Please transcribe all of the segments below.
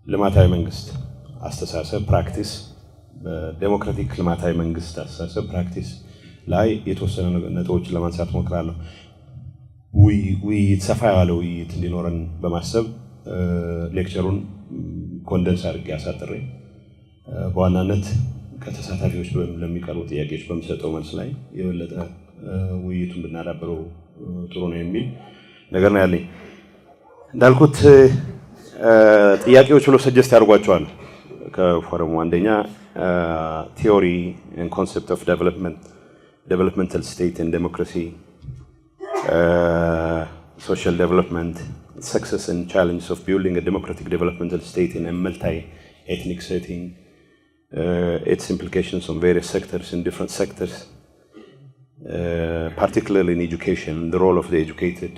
በልማታዊ መንግስት አስተሳሰብ ፕራክቲስ በዴሞክራቲክ ልማታዊ መንግስት አስተሳሰብ ፕራክቲስ ላይ የተወሰኑ ነጥቦችን ለማንሳት ሞክራለሁ። ውይይት ሰፋ ያለ ውይይት እንዲኖረን በማሰብ ሌክቸሩን ኮንደንስ አድርጌ አሳጥሬ በዋናነት ከተሳታፊዎች ለሚቀርቡ ጥያቄዎች በሚሰጠው መልስ ላይ የበለጠ ውይይቱን ብናዳብረው ጥሩ ነው የሚል ነገር ነው ያለኝ። እንዳልኩት ጥያቄዎች ብሎ ሰጀስት ያደርጓቸዋል ከፎረሙ። አንደኛ ቲዮሪ and concept of developmental state and democracy, social development, success and challenges of building a democratic developmental state in a multi-ethnic setting, its implications on various sectors in different sectors, particularly in education, the role of the educated,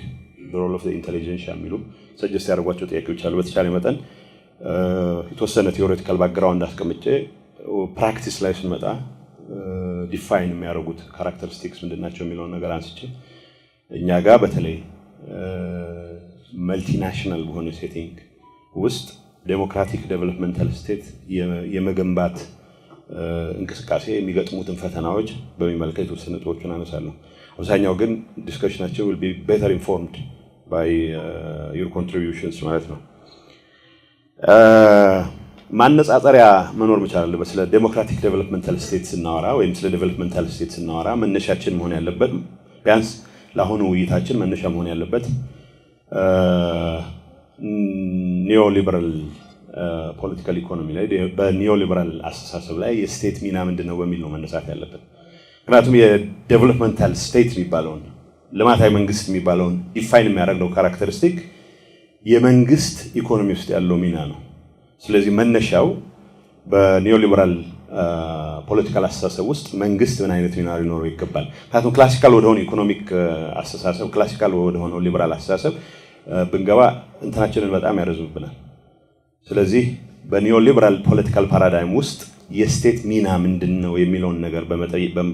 the role of the intelligentsia የሚሉ ሰጀስት ያደርጓቸው ጥያቄዎች አሉ። በተቻለ መጠን የተወሰነ ቲዮሬቲካል ባክግራውንድ አስቀምጬ ፕራክቲስ ላይ ስንመጣ ዲፋይን የሚያደርጉት ካራክተሪስቲክስ ምንድናቸው የሚለውን ነገር አንስቼ እኛ ጋር በተለይ መልቲናሽናል በሆነ ሴቲንግ ውስጥ ዴሞክራቲክ ዴቨሎፕመንታል ስቴት የመገንባት እንቅስቃሴ የሚገጥሙትን ፈተናዎች በሚመለከት የተወሰኑ ነጥቦችን አነሳለሁ። አብዛኛው ግን ዲስከሽናቸው will be better informed by your contributions ማለት ነው። ማነጻጸሪያ መኖር መቻል አለበት። ስለ ዴሞክራቲክ ዴቨሎፕመንታል ስቴት ስናወራ ወይም ስለ ዴቨሎፕመንታል ስቴት ስናወራ መነሻችን መሆን ያለበት ቢያንስ ለአሁኑ ውይይታችን መነሻ መሆን ያለበት ኒዮሊበራል ፖለቲካል ኢኮኖሚ ላይ በኒዮሊበራል አስተሳሰብ ላይ የስቴት ሚና ምንድነው በሚል ነው መነሳት ያለበት። ምክንያቱም የዴቨሎፕመንታል ስቴት የሚባለውን ልማታዊ መንግስት የሚባለውን ዲፋይን የሚያደርገው ካራክተሪስቲክ የመንግስት ኢኮኖሚ ውስጥ ያለው ሚና ነው። ስለዚህ መነሻው በኒዮሊበራል ፖለቲካል አስተሳሰብ ውስጥ መንግስት ምን አይነት ሚና ሊኖረው ይገባል። ምክንያቱም ክላሲካል ወደሆነ ኢኮኖሚክ አስተሳሰብ ክላሲካል ወደሆነ ሊበራል አስተሳሰብ ብንገባ እንትናችንን በጣም ያረዝምብናል። ስለዚህ በኒዮሊበራል ፖለቲካል ፓራዳይም ውስጥ የስቴት ሚና ምንድነው የሚለውን ነገር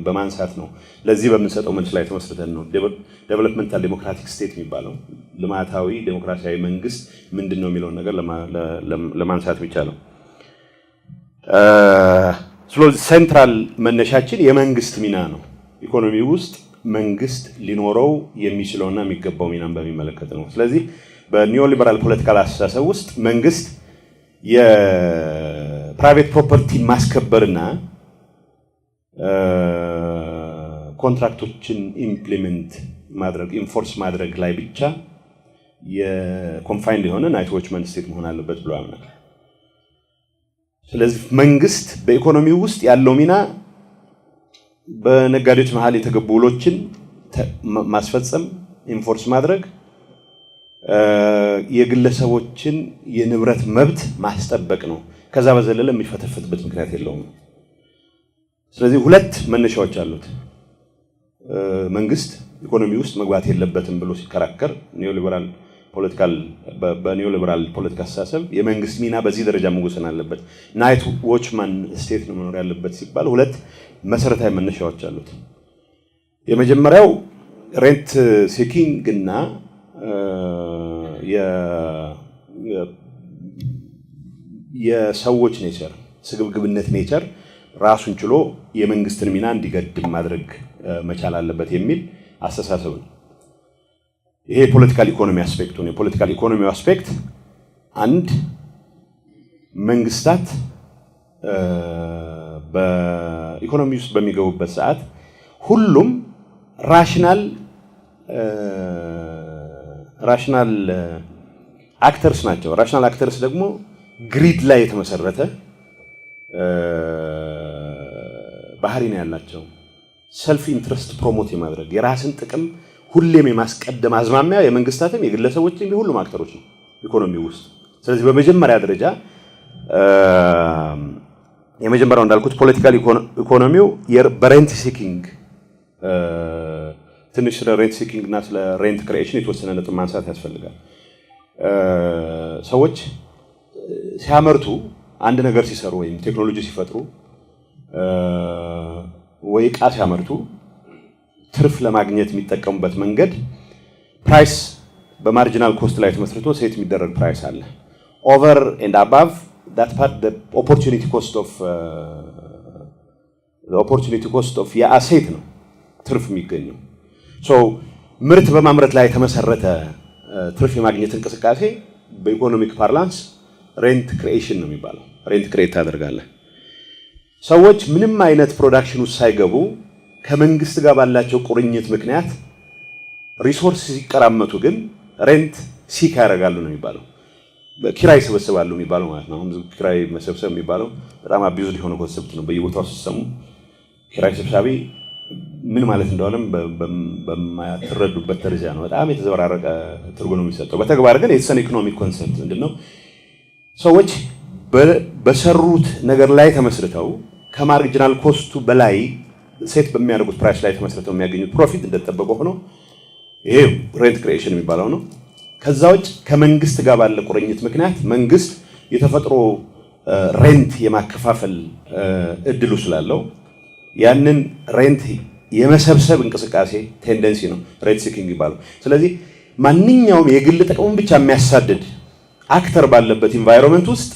በማንሳት ነው። ለዚህ በምንሰጠው መልስ ላይ ተመስርተን ነው ዴቨሎፕመንታል ዴሞክራቲክ ስቴት የሚባለው ልማታዊ ዴሞክራሲያዊ መንግስት ምንድነው የሚለውን ነገር ለማንሳት የሚቻለው። ስለዚህ ሴንትራል መነሻችን የመንግስት ሚና ነው። ኢኮኖሚ ውስጥ መንግስት ሊኖረው የሚችለውና የሚገባው ሚናን በሚመለከት ነው። ስለዚህ በኒዮሊበራል ፖለቲካል አስተሳሰብ ውስጥ መንግስት የፕራይቬት ፕሮፐርቲ ማስከበርና ኮንትራክቶችን ኢምፕሊመንት ማድረግ ኢንፎርስ ማድረግ ላይ ብቻ የኮንፋይንድ የሆነ ናይት ዎችማን ስቴት መሆን አለበት ብሎ ያምናል። ስለዚህ መንግስት በኢኮኖሚ ውስጥ ያለው ሚና በነጋዴዎች መሃል የተገቡ ውሎችን ማስፈጸም ኢንፎርስ ማድረግ የግለሰቦችን የንብረት መብት ማስጠበቅ ነው። ከዛ በዘለለ የሚፈተፍትበት ምክንያት የለውም። ስለዚህ ሁለት መነሻዎች አሉት። መንግስት ኢኮኖሚ ውስጥ መግባት የለበትም ብሎ ሲከራከር በኒዮሊበራል ፖለቲካ አስተሳሰብ የመንግስት ሚና በዚህ ደረጃ መወሰን አለበት፣ ናይት ዎችማን ስቴት ነው መኖር ያለበት ሲባል ሁለት መሰረታዊ መነሻዎች አሉት። የመጀመሪያው ሬንት ሴኪንግ እና የሰዎች ኔቸር ስግብግብነት ኔቸር ራሱን ችሎ የመንግስትን ሚና እንዲገድም ማድረግ መቻል አለበት የሚል አስተሳሰብ ነው። ይሄ የፖለቲካል ኢኮኖሚ አስፔክቱ ነው። የፖለቲካል ኢኮኖሚ አስፔክት አንድ መንግስታት በኢኮኖሚ ውስጥ በሚገቡበት ሰዓት ሁሉም ራሽናል አክተርስ ናቸው። ራሽናል አክተርስ ደግሞ ግሪድ ላይ የተመሰረተ ባህሪ ነው ያላቸው። ሰልፍ ኢንትረስት ፕሮሞት የማድረግ የራስን ጥቅም ሁሌም የማስቀደም አዝማሚያ የመንግስታትም የግለሰቦችም የሁሉም አክተሮች ነው ኢኮኖሚ ውስጥ። ስለዚህ በመጀመሪያ ደረጃ የመጀመሪያው እንዳልኩት ፖለቲካል ኢኮኖሚው በሬንት ሲኪንግ ትንሽ ስለ ሬንት ሲኪንግ እና ስለ ሬንት ክሪኤሽን የተወሰነ ነጥብ ማንሳት ያስፈልጋል። ሰዎች ሲያመርቱ አንድ ነገር ሲሰሩ ወይም ቴክኖሎጂ ሲፈጥሩ ወይ ዕቃ ሲያመርቱ ትርፍ ለማግኘት የሚጠቀሙበት መንገድ ፕራይስ በማርጂናል ኮስት ላይ ተመስርቶ ሴት የሚደረግ ፕራይስ አለ። ኦቨር ኤንድ አባቭ that part the opportunity cost of የአሴት ነው ትርፍ የሚገኘው። ሶ ምርት በማምረት ላይ የተመሰረተ ትርፍ የማግኘት እንቅስቃሴ በኢኮኖሚክ ፓርላንስ ሬንት ክሪኤሽን ነው የሚባለው። ሬንት ክሬት ታደርጋለህ። ሰዎች ምንም አይነት ፕሮዳክሽን ውስጥ ሳይገቡ ከመንግስት ጋር ባላቸው ቁርኝት ምክንያት ሪሶርስ ሲቀራመቱ ግን ሬንት ሲክ ያደርጋሉ ነው የሚባለው። ኪራይ ይሰበስባሉ የሚባለው ማለት ነው። አሁን ኪራይ መሰብሰብ የሚባለው በጣም አቢዩዝድ የሆነ ኮንሰፕት ነው። በየቦታው ሲሰሙ ኪራይ ሰብሳቢ ምን ማለት እንደሆነም በማትረዱበት ደረጃ ነው። በጣም የተዘበራረቀ ትርጉም ነው የሚሰጠው። በተግባር ግን የተሰነ ኢኮኖሚክ ኮንሰፕት ምንድነው? ሰዎች በሰሩት ነገር ላይ ተመስርተው ከማርጂናል ኮስቱ በላይ ሴት በሚያደርጉት ፕራይስ ላይ ተመስርተው የሚያገኙት ፕሮፊት እንደተጠበቀ ሆኖ ይሄ ሬንት ክሪኤሽን የሚባለው ነው። ከዛ ውጭ ከመንግስት ጋር ባለ ቁርኝት ምክንያት መንግስት የተፈጥሮ ሬንት የማከፋፈል እድሉ ስላለው ያንን ሬንት የመሰብሰብ እንቅስቃሴ ቴንደንሲ ነው ሬንት ሲኪንግ ይባላል። ስለዚህ ማንኛውም የግል ጥቅሙን ብቻ የሚያሳድድ አክተር ባለበት ኢንቫይሮንመንት ውስጥ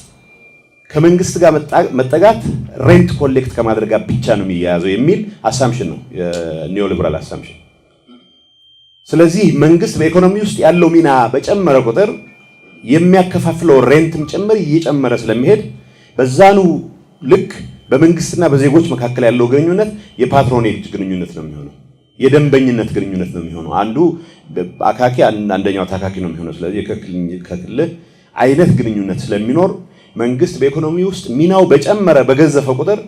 ከመንግስት ጋር መጠጋት ሬንት ኮሌክት ከማድረግ ጋር ብቻ ነው የሚያያዘው የሚል አሳምፕሽን ነው የኒዮሊበራል አሳምፕሽን። ስለዚህ መንግስት በኢኮኖሚ ውስጥ ያለው ሚና በጨመረ ቁጥር የሚያከፋፍለው ሬንትም ጭምር እየጨመረ ስለሚሄድ በዛኑ ልክ በመንግስትና በዜጎች መካከል ያለው ግንኙነት የፓትሮኔጅ ግንኙነት ነው የሚሆነው፣ የደንበኝነት ግንኙነት ነው የሚሆነው። አንዱ አካኪ አንደኛው ታካኪ ነው የሚሆነው። ስለዚህ ከክልል አይነት ግንኙነት ስለሚኖር መንግስት በኢኮኖሚ ውስጥ ሚናው በጨመረ በገዘፈ ቁጥር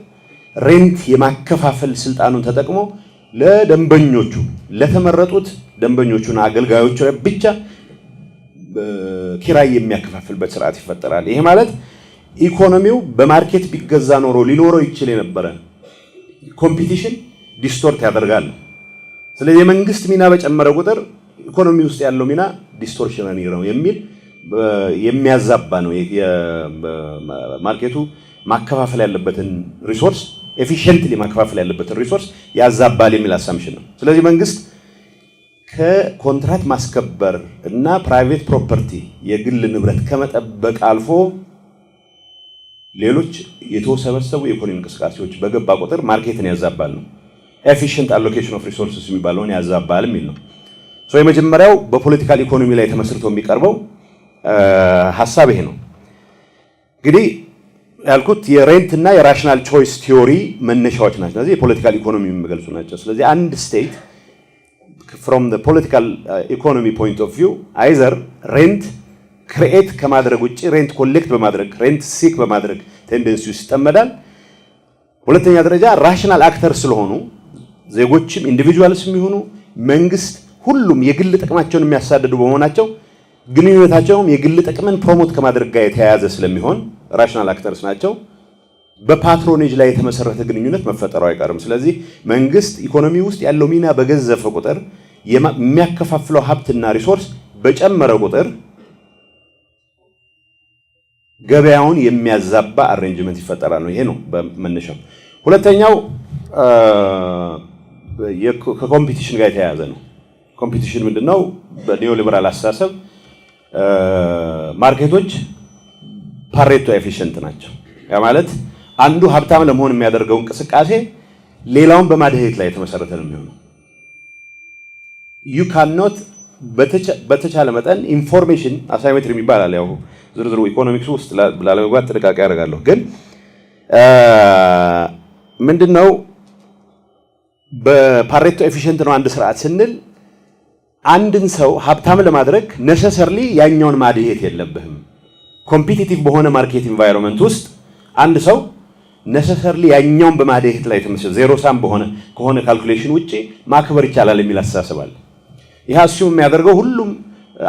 ሬንት የማከፋፈል ስልጣኑን ተጠቅሞ ለደንበኞቹ ለተመረጡት ደንበኞቹና አገልጋዮቹ ብቻ ኪራይ የሚያከፋፍልበት ስርዓት ይፈጠራል። ይሄ ማለት ኢኮኖሚው በማርኬት ቢገዛ ኖሮ ሊኖረው ይችል የነበረ ኮምፒቲሽን ዲስቶርት ያደርጋል። ስለዚህ የመንግስት ሚና በጨመረ ቁጥር ኢኮኖሚ ውስጥ ያለው ሚና ዲስቶርሽናል ነው የሚል የሚያዛባ ነው። ማርኬቱ ማከፋፈል ያለበትን ሪሶርስ ኤፊሺየንትሊ ማከፋፈል ያለበትን ሪሶርስ ያዛባል የሚል አሳምሽን ነው። ስለዚህ መንግስት ከኮንትራክት ማስከበር እና ፕራይቬት ፕሮፐርቲ የግል ንብረት ከመጠበቅ አልፎ ሌሎች የተወሰበሰቡ የኢኮኖሚ እንቅስቃሴዎች በገባ ቁጥር ማርኬትን ያዛባል ነው። ኤፊሺየንት አሎኬሽን ኦፍ ሪሶርስስ የሚባለውን ያዛባል የሚል ነው። ሶ የመጀመሪያው በፖለቲካል ኢኮኖሚ ላይ ተመስርቶ የሚቀርበው ሐሳብ ይሄ ነው። እንግዲህ ያልኩት የሬንት እና የራሽናል ቾይስ ቲዮሪ መነሻዎች ናቸው። ስለዚህ የፖለቲካል ኢኮኖሚ የሚገልጹ ናቸው። ስለዚህ አንድ ስቴት from the political economy point of view either ሬንት ክሬኤት ከማድረግ ውጪ ሬንት ኮሌክት በማድረግ ሬንት ሲክ በማድረግ ቴንደንሲ ውስጥ ይጠመዳል። ሁለተኛ ደረጃ ራሽናል አክተር ስለሆኑ ዜጎችም ኢንዲቪጁዋልስ የሚሆኑ መንግስት ሁሉም የግል ጥቅማቸውን የሚያሳድዱ በመሆናቸው ግንኙነታቸውም የግል ጥቅምን ፕሮሞት ከማድረግ ጋር የተያያዘ ስለሚሆን ራሽናል አክተርስ ናቸው። በፓትሮኔጅ ላይ የተመሰረተ ግንኙነት መፈጠሩ አይቀርም። ስለዚህ መንግስት ኢኮኖሚ ውስጥ ያለው ሚና በገዘፈ ቁጥር የሚያከፋፍለው ሀብትና ሪሶርስ በጨመረ ቁጥር ገበያውን የሚያዛባ አሬንጅመንት ይፈጠራል ነው። ይሄ ነው በመነሻው። ሁለተኛው ከኮምፒቲሽን ጋር የተያያዘ ነው። ኮምፒቲሽን ምንድነው? በኒዮሊበራል አስተሳሰብ ማርኬቶች ፓሬቶ ኤፊሽንት ናቸው። ያ ማለት አንዱ ሀብታም ለመሆን የሚያደርገው እንቅስቃሴ ሌላውን በማድሄት ላይ የተመሰረተ ነው የሚሆነው። you cannot በተቻለ መጠን ኢንፎርሜሽን አሳይሜትሪ የሚባል ያው ዝርዝሩ ኢኮኖሚክስ ውስጥ ላለመግባት ጥንቃቄ ያደርጋለሁ። ግን ምንድነው በፓሬቶ ኤፊሽንት ነው አንድ ስርዓት ስንል አንድን ሰው ሀብታም ለማድረግ ነሰሰርሊ ያኛውን ማድሄት የለብህም። ኮምፒቲቲቭ በሆነ ማርኬት ኢንቫይሮንመንት ውስጥ አንድ ሰው ነሰሰርሊ ያኛውን በማድሄት ላይ ተመስሎ ዜሮ ሳም ከሆነ ካልኩሌሽን ውጪ ማክበር ይቻላል የሚል አስተሳሰብ አለ። ይህ አስዩም የሚያደርገው ሁሉም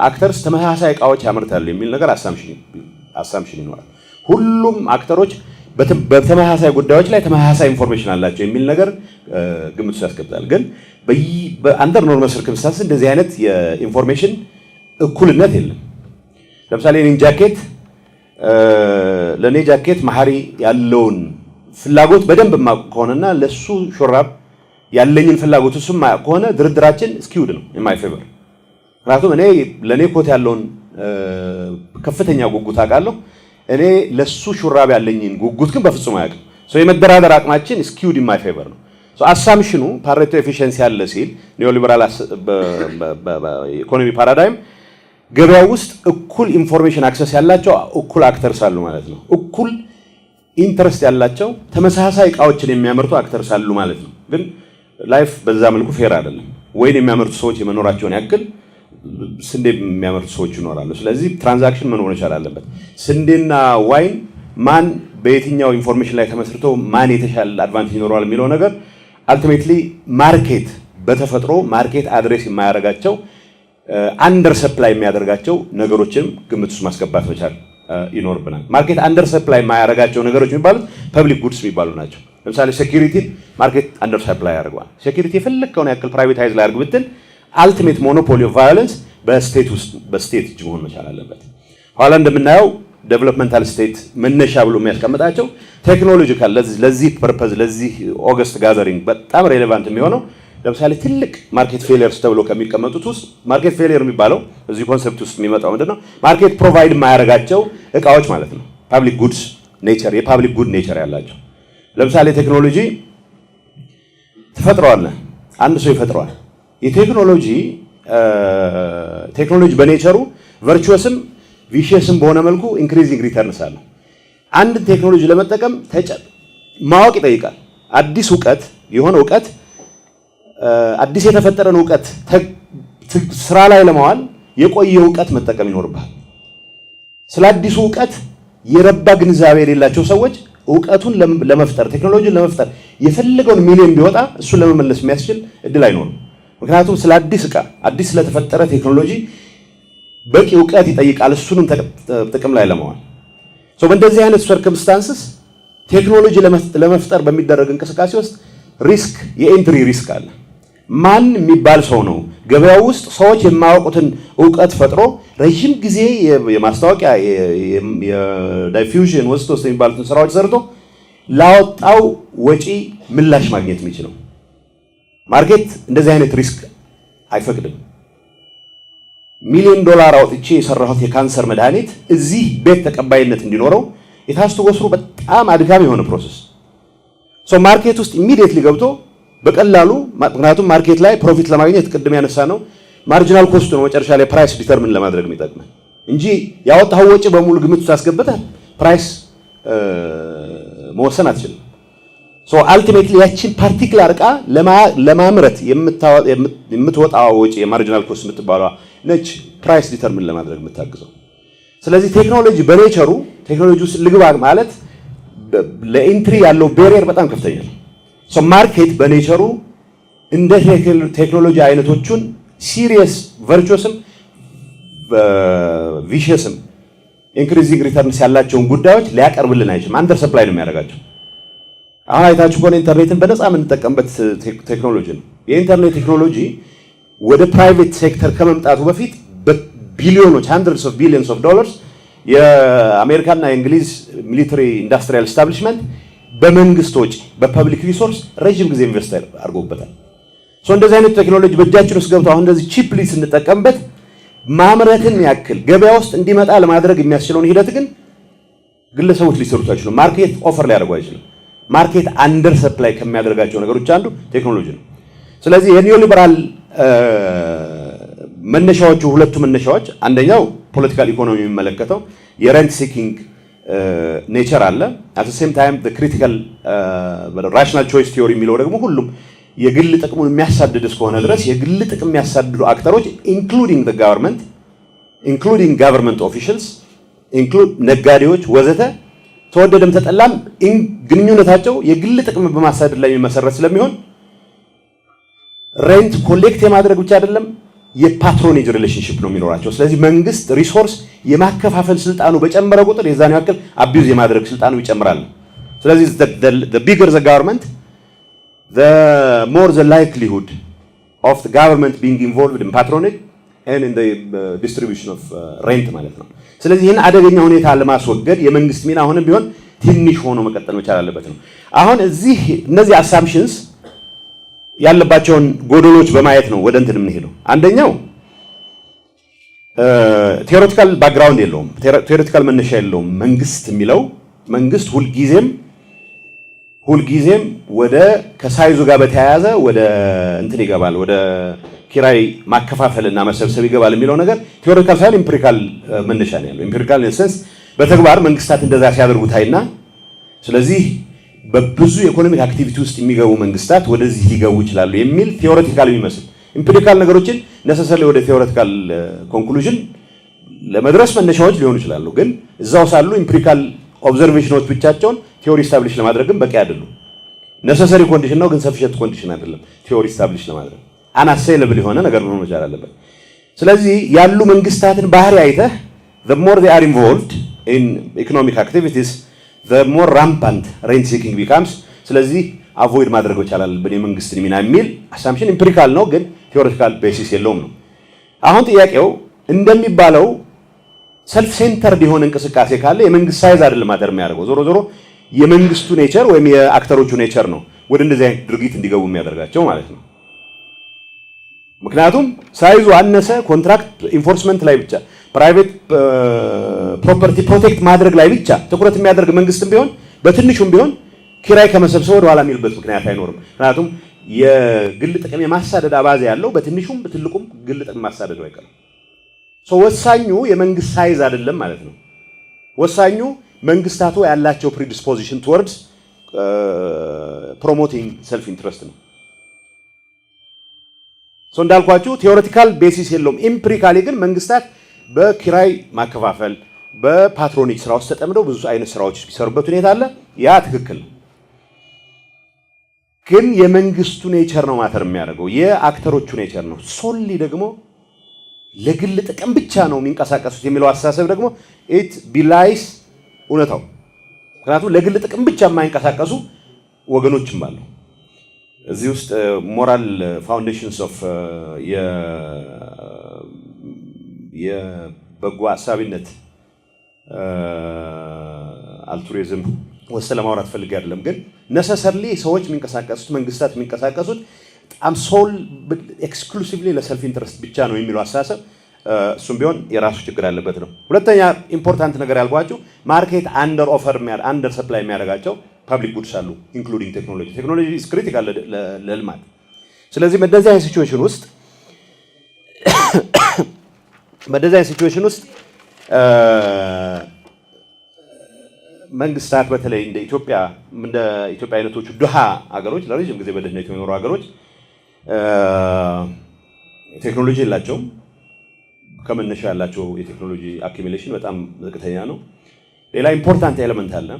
አክተርስ ተመሳሳይ እቃዎች ያመርታሉ የሚል ነገር አሳምሽን ይኖራል። ሁሉም አክተሮች በተመሳሳይ ጉዳዮች ላይ ተመሳሳይ ኢንፎርሜሽን አላቸው የሚል ነገር ግምት ውስጥ ያስቀምጣል። ግን በአንደር ኖርማል ሰርከምስታንስ እንደዚህ አይነት የኢንፎርሜሽን እኩልነት የለም። ለምሳሌ ለኔ ጃኬት መሐሪ ያለውን ፍላጎት በደንብ ማቅ ከሆነና ለሱ ሹራብ ያለኝን ፍላጎት እሱም ማቅ ከሆነ ድርድራችን ስኪውድ ነው in my favor። ምክንያቱም እኔ ለኔ ኮት ያለውን ከፍተኛ ጉጉት አውቃለሁ። እኔ ለሱ ሹራብ ያለኝን ጉጉት ግን በፍጹም አያውቅም። የመደራደር አቅማችን ስኪውድ ኢን ማይ ፌቨር ነው። አሳምሽኑ ፓሬቶ ኤፊሺየንሲ ያለ ሲል ኒዮሊበራል ኢኮኖሚ ፓራዳይም ገበያው ውስጥ እኩል ኢንፎርሜሽን አክሰስ ያላቸው እኩል አክተርስ አሉ ማለት ነው። እኩል ኢንተረስት ያላቸው ተመሳሳይ እቃዎችን የሚያመርቱ አክተርስ አሉ ማለት ነው። ግን ላይፍ በዛ መልኩ ፌር አይደለም። ወይን የሚያመርቱ ሰዎች የመኖራቸውን ያክል ስንዴ የሚያመርቱ ሰዎች ይኖራሉ። ስለዚህ ትራንዛክሽን መኖር መቻል አለበት። ስንዴና ዋይን ማን በየትኛው ኢንፎርሜሽን ላይ ተመስርቶ ማን የተሻለ አድቫንቴጅ ይኖረዋል የሚለው ነገር አልቲሜትሊ ማርኬት በተፈጥሮ ማርኬት አድሬስ የማያደርጋቸው አንደር ሰፕላይ የሚያደርጋቸው ነገሮችን ግምት ውስጥ ማስገባት መቻል ይኖርብናል። ማርኬት አንደር ሰፕላይ የማያደርጋቸው ነገሮች የሚባሉት ፐብሊክ ጉድስ የሚባሉ ናቸው። ለምሳሌ ሴኩሪቲ ማርኬት አንደር ሰፕላይ ያደርገዋል። ሴኩሪቲ የፈለከውን ያክል ፕራይቬታይዝ ላይ አድርግ ብትል አልቲሜት ሞኖፖሊ ኦፍ ቫዮለንስ በስቴት ውስጥ በስቴት እጅ መሆን መቻል አለበት። ኋላ እንደምናየው ዴቨሎፕመንታል ስቴት መነሻ ብሎ የሚያስቀምጣቸው ቴክኖሎጂካል ለዚህ ፐርፐዝ ለዚህ ኦገስት ጋዘሪንግ በጣም ሬሌቫንት የሚሆነው ለምሳሌ ትልቅ ማርኬት ፌሊየርስ ተብሎ ከሚቀመጡት ውስጥ ማርኬት ፌሊየር የሚባለው እዚህ ኮንሰፕት ውስጥ የሚመጣው ምንድነው? ማርኬት ፕሮቫይድ የማያደርጋቸው እቃዎች ማለት ነው። ፓብሊክ ጉድስ ኔቸር የፓብሊክ ጉድ ኔቸር ያላቸው ለምሳሌ ቴክኖሎጂ ትፈጥረዋለህ፣ አንድ ሰው ይፈጥረዋል። የቴክኖሎጂ በኔቸሩ ቨርቹወስም ቪሺየስም በሆነ መልኩ ኢንክሪዚንግ ሪተርንስ አለው። አንድ ቴክኖሎጂ ለመጠቀም ማወቅ ይጠይቃል። አዲስ እውቀት የሆነ እውቀት አዲስ የተፈጠረን እውቀት ስራ ላይ ለማዋል የቆየ እውቀት መጠቀም ይኖርብሃል። ስለ አዲሱ እውቀት የረባ ግንዛቤ የሌላቸው ሰዎች እውቀቱን ለመፍጠር ቴክኖሎጂን ለመፍጠር የፈለገውን ሚሊዮን ቢወጣ እሱን ለመመለስ የሚያስችል እድል አይኖርም። ምክንያቱም ስለ አዲስ ዕቃ አዲስ ስለተፈጠረ ቴክኖሎጂ በቂ እውቀት ይጠይቃል እሱንም ጥቅም ላይ ለማዋል። በእንደዚህ አይነት ሰርከምስታንስስ ቴክኖሎጂ ለመፍጠር በሚደረግ እንቅስቃሴ ውስጥ ሪስክ የኤንትሪ ሪስክ አለ። ማን የሚባል ሰው ነው ገበያው ውስጥ ሰዎች የማያውቁትን እውቀት ፈጥሮ ረጅም ጊዜ የማስታወቂያ የዳይፊውዥን ወስቶ የሚባሉትን ስራዎች ሰርቶ ላወጣው ወጪ ምላሽ ማግኘት የሚችለው? ማርኬት እንደዚህ አይነት ሪስክ አይፈቅድም። $1,000,000 አውጥቼ የሰራሁት የካንሰር መድኃኒት እዚህ ቤት ተቀባይነት እንዲኖረው የታስቶ ወስሩ በጣም አድካሚ የሆነ ፕሮሰስ ማርኬት ውስጥ ኢሚዲየትሊ ገብቶ በቀላሉ ምክንያቱም ማርኬት ላይ ፕሮፊት ለማግኘት ቅድም ያነሳ ነው ማርጂናል ኮስት ነው መጨረሻ ላይ ፕራይስ ዲተርሚን ለማድረግ የሚጠቅመን እንጂ ያወጣው ወጪ በሙሉ ግምት ውስጥ አስገብተህ ፕራይስ መወሰን አትችልም። አልቲሜትሊ ያቺን ፓርቲኩላር ዕቃ ለማምረት የምትወጣው ወጪ የማርጂናል ኮስት የምትባለው ነች ፕራይስ ዲተርሚን ለማድረግ የምታግዘው። ስለዚህ ቴክኖሎጂ በኔቸሩ ቴክኖሎጂ ውስጥ ልግባ ማለት ለኢንትሪ ያለው ቤሪየር በጣም ከፍተኛ ነው። ማርኬት በኔቸሩ እንደ ቴክኖሎጂ አይነቶቹን ሲሪየስ ቨርቹስም ቪሺየስም ኢንክሪዚንግ ሪተርንስ ያላቸውን ጉዳዮች ሊያቀርብልን አይችልም። አንደር ሰፕላይ ነው የሚያደርጋቸው። አሁን አይታችሁ ከሆነ ኢንተርኔትን በነፃ የምንጠቀምበት ቴክኖሎጂ ነው። የኢንተርኔት ቴክኖሎጂ ወደ ፕራይቬት ሴክተር ከመምጣቱ በፊት በቢሊዮኖች hundreds of billions of dollars የአሜሪካና የእንግሊዝ ሚሊተሪ ኢንዱስትሪያል ስታብሊሽመንት በመንግስት ወጪ በፐብሊክ ሪሶርስ ረጅም ጊዜ ኢንቨስት አድርጎበታል። እንደዚህ አይነት ቴክኖሎጂ በእጃችን ውስጥ ገብቶ አሁን እንደዚህ ቺፕሊ ስንጠቀምበት ማምረትን ያክል ገበያ ውስጥ እንዲመጣ ለማድረግ የሚያስችለውን ሂደት ግን ግለሰቦች ሊሰሩት አይችሉም። ማርኬት ኦፈር ሊያደርጉ አይችልም። ማርኬት አንደር ሰፕላይ ከሚያደርጋቸው ነገሮች አንዱ ቴክኖሎጂ ነው። ስለዚህ የኒዮሊበራል መነሻዎቹ ሁለቱ መነሻዎች አንደኛው ፖለቲካል ኢኮኖሚ የሚመለከተው የሬንት ሲኪንግ ኔቸር አለ። አት ሴም ታይም ክሪቲካል ራሽናል ቾይስ ቲዮሪ የሚለው ደግሞ ሁሉም የግል ጥቅሙን የሚያሳድድ እስከሆነ ድረስ የግል ጥቅም የሚያሳድዱ አክተሮች ኢንክሉዲንግ ዘ ጋቨርንመንት ኢንክሉዲንግ ጋቨርንመንት ኦፊሻልስ ኢንክሉድ ነጋዴዎች ወዘተ ተወደደም ተጠላም ግንኙነታቸው የግል ጥቅም በማሳደድ ላይ የሚመሰረት ስለሚሆን ሬንት ኮሌክት የማድረግ ብቻ አይደለም የፓትሮኔጅ ሪሌሽንሺፕ ነው የሚኖራቸው። ስለዚህ መንግስት ሪሶርስ የማከፋፈል ስልጣኑ በጨመረ ቁጥር የዛን ያክል አቢዩዝ የማድረግ ስልጣኑ ይጨምራል። ስለዚህ the bigger the government the more the likelihood of the government being involved in patronage and in the distribution of rent ማለት ነው። ስለዚህ ይህን አደገኛ ሁኔታ ለማስወገድ የመንግስት ሚና አሁንም ቢሆን ትንሽ ሆኖ መቀጠል መቻል አለበት ነው። አሁን እዚህ እነዚህ አሳምፕሽንስ ያለባቸውን ጎደሎች በማየት ነው ወደ እንትን የምንሄደው። አንደኛው ቴዎሬቲካል ባክግራውንድ የለውም፣ ቴዎሬቲካል መነሻ የለውም። መንግስት የሚለው መንግስት ሁልጊዜም ወደ ከሳይዙ ጋር በተያያዘ ወደ እንትን ይገባል፣ ወደ ኪራይ ማከፋፈልና መሰብሰብ ይገባል የሚለው ነገር ቴዎሬቲካል ሳይሆን ኢምፒሪካል መነሻ ነው ያለው። ኢምፒሪካል ሴንስ በተግባር መንግስታት እንደዛ ሲያደርጉታይና ስለዚህ በብዙ ኢኮኖሚክ አክቲቪቲ ውስጥ የሚገቡ መንግስታት ወደዚህ ሊገቡ ይችላሉ የሚል ቴዎሬቲካል የሚመስል ኢምፒሪካል ነገሮችን ነሰሰሪ ወደ ቴዎሬቲካል ኮንክሉዥን ለመድረስ መነሻዎች ሊሆኑ ይችላሉ። ግን እዛው ሳሉ ኢምፒሪካል ኦብዘርቬሽኖች ብቻቸውን ቲዮሪ ስታብሊሽ ለማድረግም በቂ አይደሉም። ነሰሰሪ ኮንዲሽን ነው ግን ሰፊሸንት ኮንዲሽን አይደለም ቲዮሪ ስታብሊሽ ለማድረግ አንአሴለብል የሆነ ነገር መሆን መቻል አለበት። ስለዚህ ያሉ መንግስታትን ባህሪ አይተህ the more they are involved in economic activities the more rampant rent seeking becomes። ስለዚህ አቮይድ ማድረግ መቻል አለብን የመንግስትን ሚና የሚል አሳምፕሽን ኢምፒሪካል ነው ግን ቴዎሬቲካል ቤሲስ የለውም ነው። አሁን ጥያቄው እንደሚባለው ሰልፍ ሴንተርድ የሆነ እንቅስቃሴ ካለ የመንግስት ሳይዝ አይደለም ማተር የሚያደርገው። ዞሮ ዞሮ የመንግስቱ ኔቸር ወይም የአክተሮቹ ኔቸር ነው ወደ እንደዚህ አይነት ድርጊት እንዲገቡ የሚያደርጋቸው ማለት ነው። ምክንያቱም ሳይዙ አነሰ ኮንትራክት ኢንፎርስመንት ላይ ብቻ ፕራይቬት ፕሮፐርቲ ፕሮቴክት ማድረግ ላይ ብቻ ትኩረት የሚያደርግ መንግስትም ቢሆን በትንሹም ቢሆን ኪራይ ከመሰብሰብ ወደ ኋላ የሚልበት ምክንያት አይኖርም። ምክንያቱም የግል ጥቅም የማሳደድ አባዜ ያለው በትንሹም በትልቁም ግል ጥቅም ማሳደዱ አይቀርም። ወሳኙ የመንግስት ሳይዝ አይደለም ማለት ነው። ወሳኙ መንግስታቱ ያላቸው ፕሪዲስፖዚሽን ቱወርድስ ፕሮሞቲንግ ሰልፍ ኢንትረስት ነው። እንዳልኳችሁ ቴዎሬቲካል ቤሲስ የለውም። ኢምፒሪካሊ ግን መንግስታት በኪራይ ማከፋፈል በፓትሮኒክ ስራ ውስጥ ተጠምደው ብዙ አይነት ስራዎች የሚሰሩበት ሁኔታ አለ። ያ ትክክል ነው። ግን የመንግስቱ ኔቸር ነው ማተር የሚያደርገው የአክተሮቹ ኔቸር ነው። ሶሊ ደግሞ ለግል ጥቅም ብቻ ነው የሚንቀሳቀሱት የሚለው አስተሳሰብ ደግሞ ኢት ቢላይስ እውነታው። ምክንያቱም ለግል ጥቅም ብቻ የማይንቀሳቀሱ ወገኖችም አሉ። እዚህ ውስጥ ሞራል ፋውንዴሽንስ ኦፍ የበጎ አሳቢነት አልቱሪዝም ወሰ ለማውራት ፈልጌ አይደለም። ግን ነሰሰርሊ ሰዎች የሚንቀሳቀሱት መንግስታት የሚንቀሳቀሱት በጣም ሶል ኤክስክሉሲቭሊ ለሰልፍ ኢንተረስት ብቻ ነው የሚለው አስተሳሰብ እሱም ቢሆን የራሱ ችግር ያለበት ነው። ሁለተኛ ኢምፖርታንት ነገር ያልኳችሁ ማርኬት አንደር ኦፈር አንደር ሰፕላይ የሚያደርጋቸው ፐብሊክ ጉድስ አሉ ኢንክሉዲንግ ቴክኖሎጂ። ቴክኖሎጂ ኢዝ ክሪቲካል ለልማት። ስለዚህ በእንደዚህ አይነት ሲቹዌሽን ውስጥ መንግስታት በተለይ እንደ ኢትዮጵያ አይነቶቹ ድሃ ሀገሮች ለረጅም ጊዜ በድህነት የሚኖሩ ሀገሮች ቴክኖሎጂ የላቸውም። ከመነሻ ያላቸው የቴክኖሎጂ አኪሚሌሽን በጣም ዝቅተኛ ነው። ሌላ ኢምፖርታንት ኤሌመንት አለ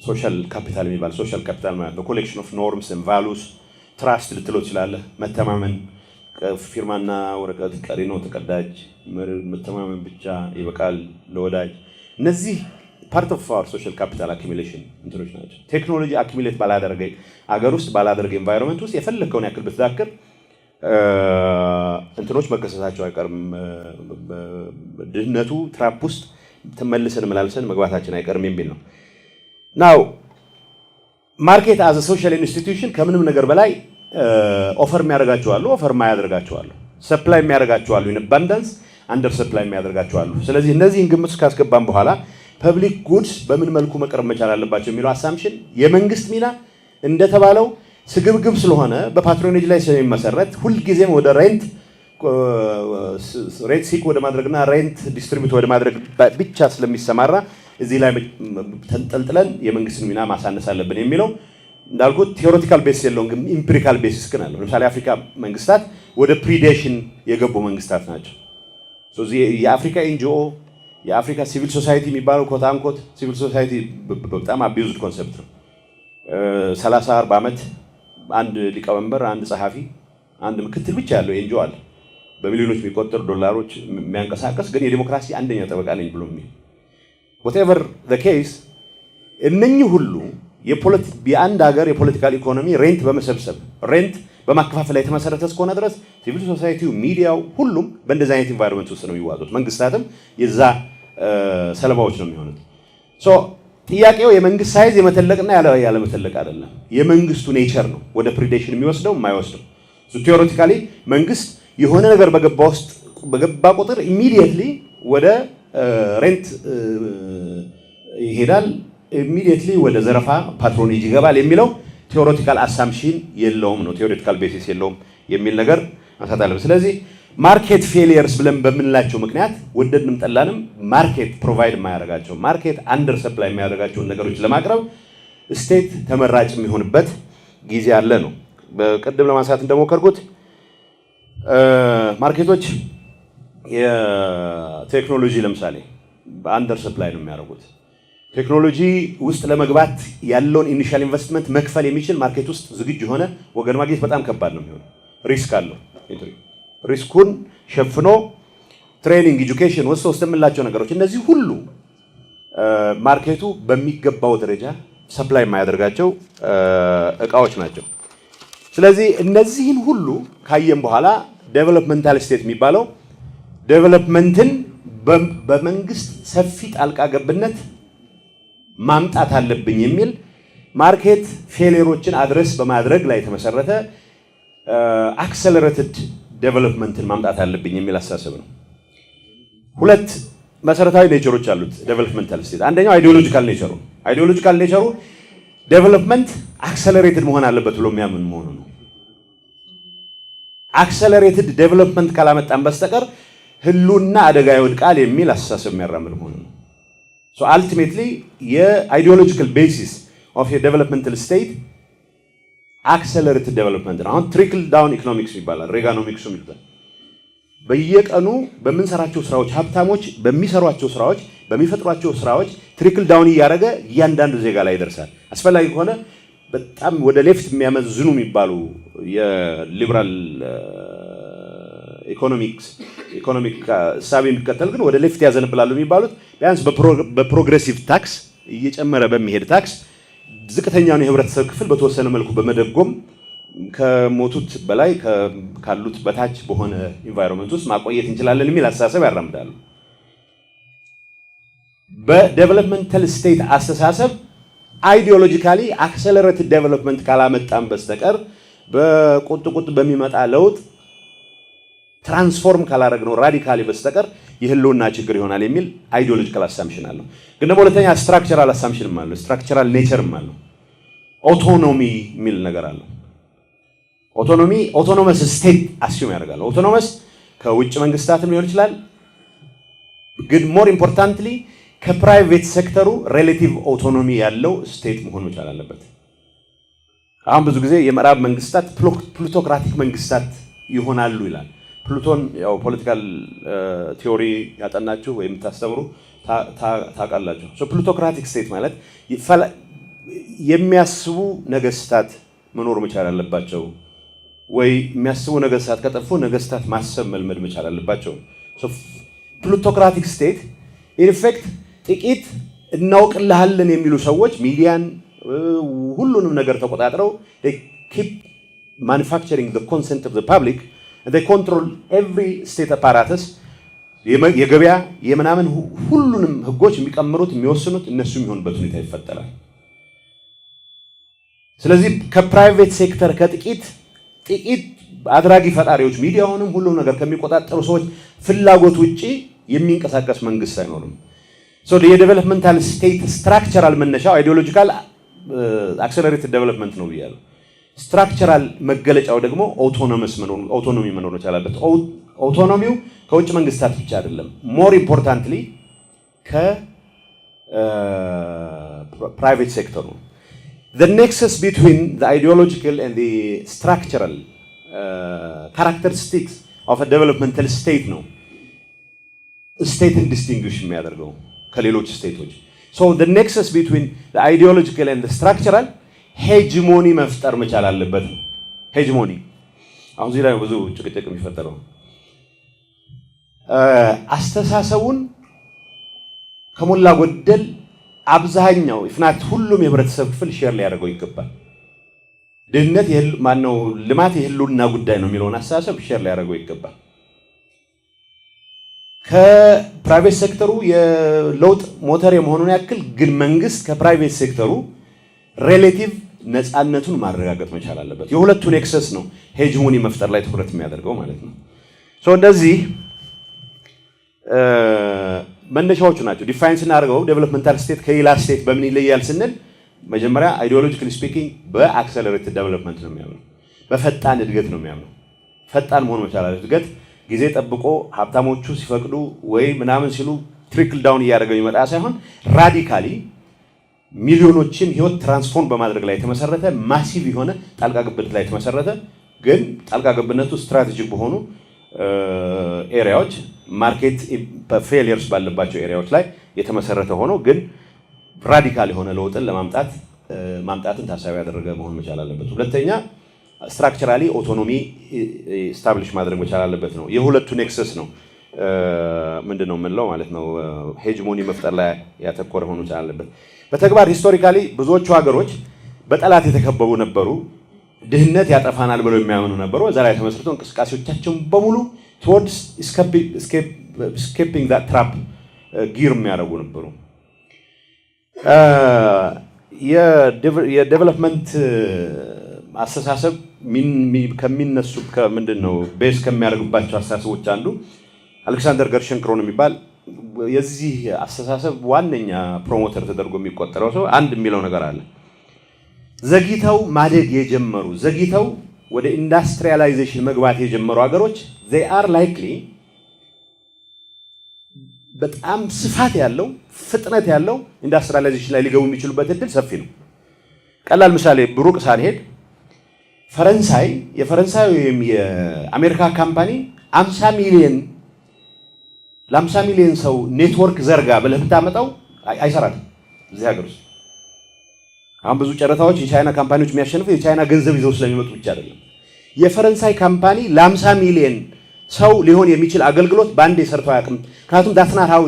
ሶሻል ካፒታል የሚባል ሶሻል ካፒታል ማለት ነው ኮሌክሽን ኦፍ ኖርምስ ኤንድ ቫሉስ ትራስት ልትለው ትችላለህ። መተማመን ፊርማና ወረቀት ቀሪ ነው ተቀዳጅ መተማመን ብቻ ይበቃል ለወዳጅ። እነዚህ ፓርት ኦፍ አወር ሶሻል ካፒታል አኪሚሌሽን እንትኖች ናቸው። ቴክኖሎጂ አኪሚሌት ባላደረገ አገር ውስጥ ባላደረገ ኤንቫይሮንመንት ውስጥ የፈለከውን ያክል ብትዳክር እንትኖች መከሰታቸው አይቀርም። ድህነቱ ትራፕ ውስጥ ተመልሰን መላልሰን መግባታችን አይቀርም የሚል ነው። ናው ማርኬት አዘ ሶሻል ኢንስቲትዩሽን ከምንም ነገር በላይ ኦፈር የሚያደርጋቸው አሉ፣ ኦፈር የማያደርጋቸው አሉ፣ ሰፕላይ የሚያደርጋቸው አሉ፣ ኢን አባንዳንስ አንደር ሰፕላይ የሚያደርጋቸው አሉ። ስለዚህ እነዚህን ግምት ውስጥ ካስገባን በኋላ ፐብሊክ ጉድስ በምን መልኩ መቅረብ መቻል አለባቸው የሚለው አሳምፕሽን የመንግስት ሚና እንደተባለው ስግብግብ ስለሆነ በፓትሮኔጅ ላይ ስለሚመሰረት ሁልጊዜም ወደ ሬንት ሲክ ወደ ማድረግና ሬንት ዲስትሪቢዩት ወደ ማድረግ ብቻ ስለሚሰማራ እዚህ ላይ ተንጠልጥለን የመንግስትን ሚና ማሳነስ አለብን የሚለው እንዳልኩት ቴዎሬቲካል ቤሲስ የለውም፣ ግን ኢምፒሪካል ቤሲስ ግን አለው። ለምሳሌ የአፍሪካ መንግስታት ወደ ፕሪዴሽን የገቡ መንግስታት ናቸው። ስለዚህ የአፍሪካ ኤንጂኦ የአፍሪካ ሲቪል ሶሳይቲ የሚባለው ኮት አንኮት ሲቪል ሶሳይቲ በጣም አቢዩዝድ ኮንሰፕት ነው። 30-40 ዓመት አንድ ሊቀመንበር፣ አንድ ጸሐፊ፣ አንድ ምክትል ብቻ ያለው ኤንጂኦ አለ። በሚሊዮኖች የሚቆጠሩ ዶላሮች የሚያንቀሳቀስ ግን የዲሞክራሲ አንደኛ ጠበቃ ነኝ ብሎ የሚል whatever the case እነኚህ ሁሉ የአንድ ሀገር የፖለቲካል ኢኮኖሚ ሬንት በመሰብሰብ ሬንት በማከፋፈል ላይ የተመሰረተ እስከሆነ ድረስ ሲቪል ሶሳይቲው፣ ሚዲያው ሁሉም በእንደዚህ አይነት ኢንቫይሮንመንት ውስጥ ነው የሚዋጡት። መንግስታትም የዛ ሰለባዎች ነው የሚሆኑት። ጥያቄው የመንግስት ሳይዝ የመተለቅና ያለመተለቅ አይደለም፣ የመንግስቱ ኔቸር ነው ወደ ፕሪዴሽን የሚወስደው የማይወስደው። ቴዎሬቲካሊ መንግስት የሆነ ነገር በገባ ውስጥ በገባ ቁጥር ኢሚዲየትሊ ወደ ሬንት ይሄዳል፣ ኢሚዲየትሊ ወደ ዘረፋ ፓትሮኔጅ ይገባል የሚለው ቴዎሬቲካል አሳምፕሽን የለውም ነው፣ ቴዎሬቲካል ቤሲስ የለውም የሚል ነገር ማንሳት አለብን። ስለዚህ ማርኬት ፌሊየርስ ብለን በምንላቸው ምክንያት ወደድንም ጠላንም ማርኬት ፕሮቫይድ የማያደርጋቸው ማርኬት አንደር ሰፕላይ የሚያደርጋቸውን ነገሮች ለማቅረብ ስቴት ተመራጭ የሚሆንበት ጊዜ አለ ነው። በቅድም ለማንሳት እንደሞከርኩት ማርኬቶች የቴክኖሎጂ ለምሳሌ በአንደር ሰፕላይ ነው የሚያደርጉት። ቴክኖሎጂ ውስጥ ለመግባት ያለውን ኢኒሻል ኢንቨስትመንት መክፈል የሚችል ማርኬት ውስጥ ዝግጁ የሆነ ወገን ማግኘት በጣም ከባድ ነው የሚሆነው። ሪስክ አለው። ሪስኩን ሸፍኖ ትሬኒንግ፣ ኤጁኬሽን ውስጥ የምንላቸው ነገሮች እነዚህ ሁሉ ማርኬቱ በሚገባው ደረጃ ሰፕላይ የማያደርጋቸው እቃዎች ናቸው። ስለዚህ እነዚህን ሁሉ ካየን በኋላ ዴቨሎፕመንታል ስቴት የሚባለው ዴቨሎፕመንትን በመንግስት ሰፊ ጣልቃ ገብነት ማምጣት አለብኝ የሚል ማርኬት ፌሌሮችን አድረስ በማድረግ ላይ የተመሰረተ አክሰለሬትድ ዴቨሎፕመንትን ማምጣት አለብኝ የሚል አስተሳሰብ ነው። ሁለት መሰረታዊ ኔቸሮች አሉት ዴቨሎፕመንታል ስቴት። አንደኛው አይዲዮሎጂካል ኔቸሩ አይዲዮሎጂካል ኔቸሩ ዴቨሎፕመንት አክሰለሬትድ መሆን አለበት ብሎ የሚያምን መሆኑ ነው። አክሰለሬትድ ዴቨሎፕመንት ካላመጣን በስተቀር ህልውና አደጋ ይወድቃል የሚል አስተሳሰብ የሚያራምድ መሆኑ ነው። ሶ አልቲሜትሊ የአይዲዮሎጂካል ቤሲስ ኦፍ የዴቨሎፕመንታል ስቴት አክሰለሬትድ ዴቨሎፕመንት ነው። አሁን ትሪክል ዳውን ኢኮኖሚክስ ይባላል፣ ሬጋኖሚክሱ ይባላል። በየቀኑ በምንሰራቸው ስራዎች ሀብታሞች በሚሰሯቸው ስራዎች በሚፈጥሯቸው ስራዎች ትሪክል ዳውን እያደረገ እያንዳንዱ ዜጋ ላይ ይደርሳል። አስፈላጊ ከሆነ በጣም ወደ ሌፍት የሚያመዝኑ የሚባሉ የሊበራል ኢኮኖሚክ እሳቤ የሚከተል ግን ወደ ሌፍት ያዘንብላሉ የሚባሉት ቢያንስ በፕሮግሬሲቭ ታክስ እየጨመረ በሚሄድ ታክስ ዝቅተኛውን የህብረተሰብ ክፍል በተወሰነ መልኩ በመደጎም ከሞቱት በላይ ካሉት በታች በሆነ ኢንቫይሮንመንት ውስጥ ማቆየት እንችላለን የሚል አስተሳሰብ ያራምዳሉ። በዴቨሎፕመንታል ስቴት አስተሳሰብ አይዲዮሎጂካሊ አክሰለሬትድ ዴቨሎፕመንት ካላመጣን በስተቀር በቁጥ በሚመጣ ለውጥ ትራንስፎርም ካላደረግነው ራዲካሊ በስተቀር የህልውና ችግር ይሆናል የሚል አይዲዮሎጂካል አሳምፕሽን አለው። ግን ደግሞ ሁለተኛ ስትራክቸራል አሳምፕሽንም አለው፣ ስትራክቸራል ኔቸርም አለው። ኦቶኖሚ የሚል ነገር አለው። ኦቶኖመስ ስቴት አስዩም ያደርጋል። ኦቶኖመስ ከውጭ መንግስታትም ሊሆን ይችላል፣ ግን ሞር ኢምፖርታንትሊ ከፕራይቬት ሴክተሩ ሬሌቲቭ ኦቶኖሚ ያለው ስቴት መሆን መቻል አለበት። አሁን ብዙ ጊዜ የምዕራብ መንግስታት ፕሉቶክራቲክ መንግስታት ይሆናሉ ይላል። ፕሉቶን ያው ፖለቲካል ቲዮሪ ያጠናችሁ ወይም ታስተምሩ ታውቃላችሁ። ሶ ፕሉቶክራቲክ ስቴት ማለት የሚያስቡ ነገስታት መኖር መቻል አለባቸው፣ ወይ የሚያስቡ ነገስታት ከጠፉ ነገስታት ማሰብ መልመድ መቻል አለባቸው። ሶ ፕሉቶክራቲክ ስቴት ኢንፌክት ጥቂት እናውቅልሃለን የሚሉ ሰዎች ሚዲያን ሁሉንም ነገር ተቆጣጥረው ኪፕ ማኑፋክቸሪንግ ዘ ኮንሰንት ኦፍ ዘ ፐብሊክ they control every state apparatus የገበያ የምናምን ሁሉንም ህጎች የሚቀምሩት የሚወስኑት እነሱ የሚሆንበት ሁኔታ ይፈጠራል። ስለዚህ ከፕራይቬት ሴክተር ከጥቂት አድራጊ ፈጣሪዎች ሚዲያውንም ሁሉም ነገር ከሚቆጣጠሩ ሰዎች ፍላጎት ውጪ የሚንቀሳቀስ መንግስት አይኖርም። ሶ የዴቨሎፕመንታል ስቴት ስትራክቸራል መነሻው አይዲዮሎጂካል አክሰለሬትድ ዴቨሎፕመንት ነው ብያለሁ። ስትራክቸራል መገለጫው ደግሞ ኦቶኖሚ መኖር መቻል አለበት። ኦቶኖሚው ከውጭ መንግስታት ብቻ አይደለም፣ ሞር ኢምፖርታንትሊ ከፕራይቬት ሴክተሩ። The nexus between the ideological and the structural characteristics of a developmental state ነው ስቴትን ዲስቲንጉሽ የሚያደርገው ከሌሎች ስቴቶች። So the nexus between the ideological and the structural ሄጅሞኒ መፍጠር መቻል አለበት። ሄጅሞኒ አሁን እዚህ ላይ ብዙ ጭቅጭቅ የሚፈጠረው አስተሳሰቡን ከሞላ ጎደል አብዛኛው ኢፍናት ሁሉም የህብረተሰብ ክፍል ሼር ሊያደርገው ይገባል። ድህነት ማነው ልማት የህልውና ጉዳይ ነው የሚለውን አስተሳሰብ ሼር ሊያደርገው ይገባል። ከፕራይቬት ሴክተሩ የለውጥ ሞተር የመሆኑን ያክል ግን መንግስት ከፕራይቬት ሴክተሩ ሬሌቲቭ ነፃነቱን ማረጋገጥ መቻል አለበት። የሁለቱን ኤክሰስ ነው ሄጅሞኒ መፍጠር ላይ ትኩረት የሚያደርገው ማለት ነው። ሶ እንደዚህ መነሻዎቹ ናቸው። ዲፋይን ስናደርገው ዴቨሎፕመንታል ስቴት ከሌላ ስቴት በምን ይለያል ስንል መጀመሪያ አይዲዮሎጂካሊ ስፒኪንግ በአክሰለሬትድ ዴቨሎፕመንት ነው የሚያምነው፣ በፈጣን እድገት ነው የሚያምነው። ፈጣን መሆን መቻል አለ። እድገት ጊዜ ጠብቆ ሀብታሞቹ ሲፈቅዱ ወይ ምናምን ሲሉ ትሪክል ዳውን እያደረገው ይመጣ ሳይሆን ራዲካሊ ሚሊዮኖችን ህይወት ትራንስፎርም በማድረግ ላይ የተመሰረተ ማሲቭ የሆነ ጣልቃ ገብነት ላይ የተመሰረተ ግን ጣልቃ ገብነቱ ስትራቴጂክ በሆኑ ኤሪያዎች ማርኬት ፌሊየርስ ባለባቸው ኤሪያዎች ላይ የተመሰረተ ሆኖ ግን ራዲካል የሆነ ለውጥን ማምጣትን ታሳቢ ያደረገ መሆን መቻል አለበት። ሁለተኛ ስትራክቸራሊ ኦቶኖሚ ስታብሊሽ ማድረግ መቻል አለበት ነው። የሁለቱ ኔክሰስ ነው ምንድነው የምንለው ማለት ነው። ሄጅሞኒ መፍጠር ላይ ያተኮረ ሆኖ መቻል አለበት። በተግባር ሂስቶሪካሊ ብዙዎቹ ሀገሮች በጠላት የተከበቡ ነበሩ። ድህነት ያጠፋናል ብለው የሚያምኑ ነበሩ። እዛ ላይ ተመስርተው እንቅስቃሴዎቻቸውን በሙሉ towards escaping that trap ጊር የሚያደርጉ ነበሩ። የዴቨሎፕመንት አስተሳሰብ ከሚነሱ ምንድነው ቤዝ ከሚያደርጉባቸው አስተሳሰቦች አንዱ አሌክሳንደር ገርሸንክሮን የሚባል የዚህ አስተሳሰብ ዋነኛ ፕሮሞተር ተደርጎ የሚቆጠረው ሰው አንድ የሚለው ነገር አለ። ዘግይተው ማደግ የጀመሩ ዘግይተው ወደ ኢንዱስትሪያላይዜሽን መግባት የጀመሩ ሀገሮች they are likely በጣም ስፋት ያለው ፍጥነት ያለው ኢንዱስትሪያላይዜሽን ላይ ሊገቡ የሚችሉበት እድል ሰፊ ነው። ቀላል ምሳሌ ብሩቅ ሳንሄድ የፈረንሳይ ወይም የአሜሪካ ካምፓኒ 50 ሚሊዮን ለ50 ሚሊዮን ሰው ኔትወርክ ዘርጋ ብለህ ብታመጣው አይሰራም እዚህ ሀገር ውስጥ። አሁን ብዙ ጨረታዎች የቻይና ካምፓኒዎች የሚያሸንፉ የቻይና ገንዘብ ይዘው ስለሚመጡ ብቻ አይደለም። የፈረንሳይ ካምፓኒ ለ50 ሚሊዮን ሰው ሊሆን የሚችል አገልግሎት ባንዴ ሰርተው አያውቅም። ምክንያቱም that's not how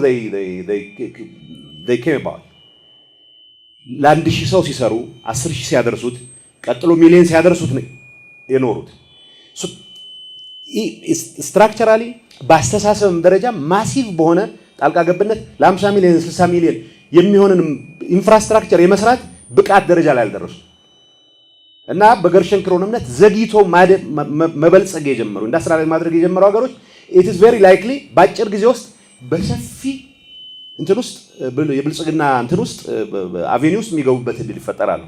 they came about። ለአንድ ሺህ ሰው ሲሰሩ 10,000 ሲያደርሱት ቀጥሎ ሚሊዮን ሲያደርሱት ነው የኖሩት። ስትራክቸራሊ በአስተሳሰብም ደረጃ ማሲቭ በሆነ ጣልቃ ገብነት ለ50 ሚሊዮን 60 ሚሊዮን የሚሆንን ኢንፍራስትራክቸር የመስራት ብቃት ደረጃ ላይ አልደረሱ እና በገርሸንክሮን እምነት ዘግይቶ መበልጸግ የጀመሩ ኢንዱስትሪያላይዝ ማድረግ የጀመሩ ሀገሮች it is very likely በአጭር ጊዜ ውስጥ በሰፊ እንትን ውስጥ የብልጽግና እንትን ውስጥ አቬኒ ውስጥ የሚገቡበት እድል ይፈጠራል።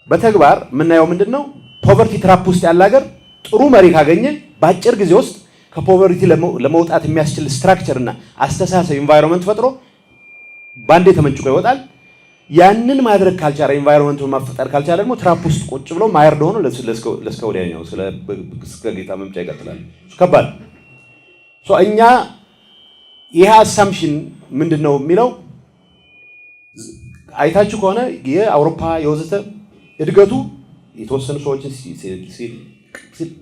በተግባር የምናየው ምንድነው? ፖቨርቲ ትራፕ ውስጥ ያለ ሀገር ጥሩ መሪ ካገኘ በአጭር ጊዜ ውስጥ ከፖቨርቲ ለመውጣት የሚያስችል ስትራክቸር እና አስተሳሰብ ኢንቫይሮንመንት ፈጥሮ ባንዴ ተመንጭቆ ይወጣል። ያንን ማድረግ ካልቻለ ኢንቫይሮንመንቱን ማፈጠር ካልቻለ ደግሞ ትራፕ ውስጥ ቁጭ ብሎ ማየርድ ሆኖ ለስከ ወዲያኛው እስከ ጌታ መምጫ ይቀጥላል። ከባድ እኛ ይህ አሳምሽን ምንድነው የሚለው አይታችሁ ከሆነ የአውሮፓ የወዘተ እድገቱ የተወሰኑ ሰዎችን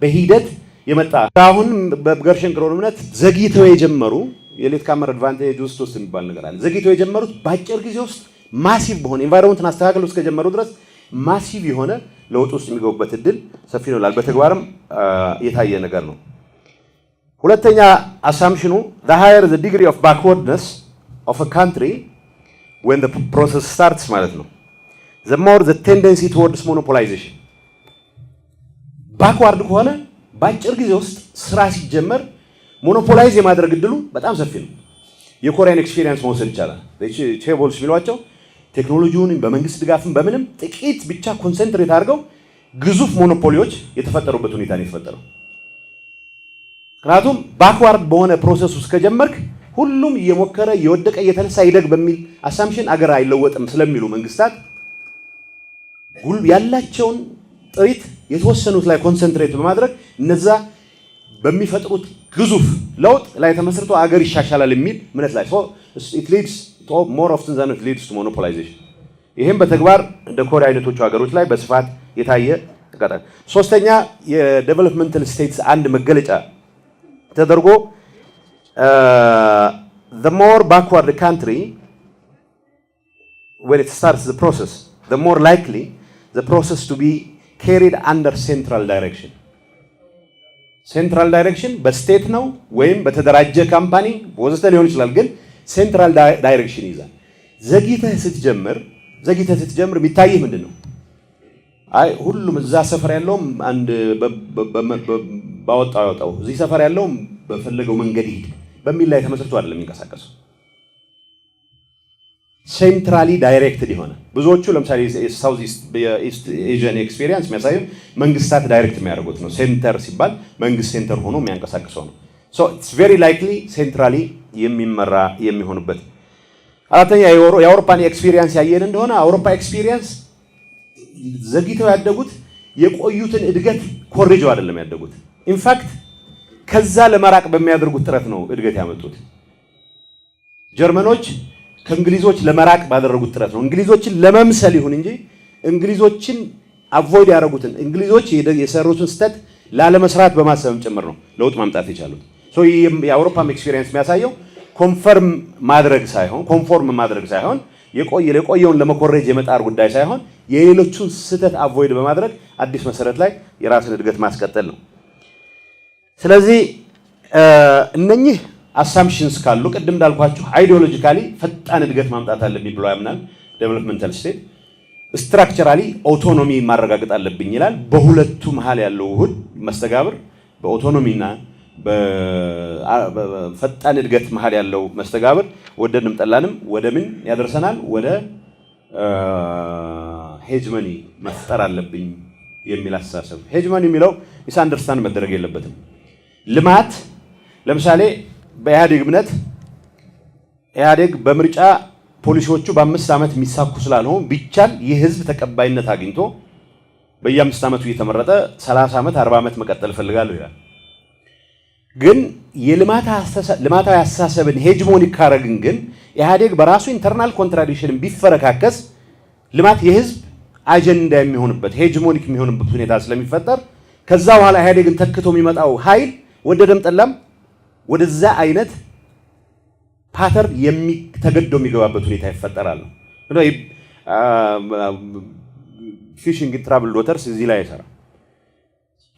በሂደት የመጣ አሁን በገርሸንክሮን እምነት ዘግይተው የጀመሩ የሌት ካመር አድቫንቴጅ ውስጥ የሚባል ነገር አለ። ዘግይተው የጀመሩት በአጭር ጊዜ ውስጥ ማሲቭ በሆነ ኢንቫይሮንመንትን አስተካክለው እስከጀመሩ ድረስ ማሲቭ የሆነ ለውጥ ውስጥ የሚገቡበት እድል ሰፊ ነው ይላል። በተግባርም የታየ ነገር ነው። ሁለተኛ አሳምሽኑ the higher the degree of backwardness of a country when the process starts ማለት ነው the more the tendency towards monopolization። ባክዋርድ ከሆነ በአጭር ጊዜ ውስጥ ስራ ሲጀመር ሞኖፖላይዝ የማድረግ እድሉ በጣም ሰፊ ነው። የኮሪያን ኤክስፒሪየንስ መውሰድ ይቻላል። ቼቦልስ ቢሏቸው ቴክኖሎጂውን በመንግስት ድጋፍም በምንም ጥቂት ብቻ ኮንሰንትሬት አድርገው ግዙፍ ሞኖፖሊዎች የተፈጠሩበት ሁኔታ ነው የተፈጠረው። ምክንያቱም ባክዋርድ በሆነ ፕሮሰስ ውስጥ ከጀመርክ ሁሉም እየሞከረ እየወደቀ እየተነሳ ይደግ በሚል አሳምሽን አገር አይለወጥም ስለሚሉ መንግስታት ያላቸውን ጥሪት የተወሰኑት ላይ ኮንሰንትሬት በማድረግ እነዛ በሚፈጥሩት ግዙፍ ለውጥ ላይ ተመስርቶ አገር ይሻሻላል የሚል እምነት ላይ it leads to more often than it leads to monopolization። ይሄም በተግባር እንደ ኮሪያ አይነቶቹ ሀገሮች ላይ በስፋት የታየ ተቀጣጣ። ሶስተኛ የዴቨሎፕመንታል ስቴትስ አንድ መገለጫ ተደርጎ the more backward the country when it starts the process the more likely the process to be carried under central direction። ሴንትራል ዳይሬክሽን በስቴት ነው ወይም በተደራጀ ካምፓኒ ወዘተ ሊሆን ይችላል፣ ግን ሴንትራል ዳይሬክሽን ይዛል። ዘግይተህ ስትጀምር የሚታይህ ምንድነው? አይ ሁሉም እዛ ሰፈር ያለውም አንድ ባወጣው እዚህ ሰፈር ያለውም በፈለገው መንገድ ይሄድ በሚል ላይ ተመስርቶ አይደለም የሚንቀሳቀሰው። ሴንትራሊ ዳይሬክትድ የሆነ ብዙዎቹ ለምሳሌ ሳውዝ ኢስት ኤዥያን ኤክስፒሪየንስ የሚያሳየው መንግስታት ዳይሬክት የሚያደርጉት ነው። ሴንተር ሲባል መንግስት ሴንተር ሆኖ የሚያንቀሳቅሰው ነው። ሶ ኢትስ ቬሪ ላይክሊ ሴንትራሊ የሚመራ የሚሆንበት። አራተኛ የአውሮፓን ኤክስፒሪየንስ ያየን እንደሆነ አውሮፓ ኤክስፒሪየንስ ዘግይተው ያደጉት የቆዩትን እድገት ኮሬጅው አይደለም ያደጉት። ኢንፋክት ከዛ ለመራቅ በሚያደርጉት ጥረት ነው እድገት ያመጡት። ጀርመኖች ከእንግሊዞች ለመራቅ ባደረጉት ጥረት ነው። እንግሊዞችን ለመምሰል ይሁን እንጂ እንግሊዞችን አቮይድ ያደረጉትን እንግሊዞች የሰሩትን ስህተት ላለመስራት በማሰብም ጭምር ነው ለውጥ ማምጣት የቻሉት። ሶ የአውሮፓም ኤክስፒሪየንስ የሚያሳየው ኮንፎርም ማድረግ ሳይሆን የቆየውን ለመኮረጅ የመጣር ጉዳይ ሳይሆን የሌሎቹን ስህተት አቮይድ በማድረግ አዲስ መሰረት ላይ የራስን እድገት ማስቀጠል ነው። ስለዚህ እነኚህ አሳምፕሽንስ ካሉ ቅድም እንዳልኳችሁ አይዲዮሎጂካሊ ፈጣን እድገት ማምጣት አለብኝ ብሎ ያምናል ዴቨሎፕመንታል ስቴት። ስትራክቸራሊ ኦቶኖሚ ማረጋገጥ አለብኝ ይላል። በሁለቱ መሃል ያለው ውህድ መስተጋብር በኦቶኖሚና በፈጣን እድገት መሃል ያለው መስተጋብር ወደንም ጠላንም ወደ ምን ያደርሰናል? ወደ ሄጅመኒ መፍጠር አለብኝ የሚል አስተሳሰብ። ሄጅመኒ የሚለው ሚስ አንደርስታንድ መደረግ የለበትም። ልማት ለምሳሌ በኢህአዴግ እምነት ኢህአዴግ በምርጫ ፖሊሲዎቹ በ5 ዓመት የሚሳኩ ስላልሆኑ ቢቻል የህዝብ ተቀባይነት አግኝቶ በየ5 ዓመቱ እየተመረጠ 30 ዓመት 40 ዓመት መቀጠል እፈልጋለሁ ይላል። ግን ልማታዊ አስተሳሰብን ሄጅሞኒክ ካረግን ግን ኢህአዴግ በራሱ ኢንተርናል ኮንትራዲክሽን ቢፈረካከስ ልማት የህዝብ አጀንዳ የሚሆንበት ሄጅሞኒክ የሚሆንበት ሁኔታ ስለሚፈጠር ከዛ በኋላ ኢህአዴግን ተክቶ የሚመጣው ኃይል ወደደም ጠላም ወደዛ አይነት ፓተር ተገዶ የሚገባበት ሁኔታ ይፈጠራል ነው። ፊሽንግ ትራቭል ዶተርስ እዚህ ላይ አይሰራ።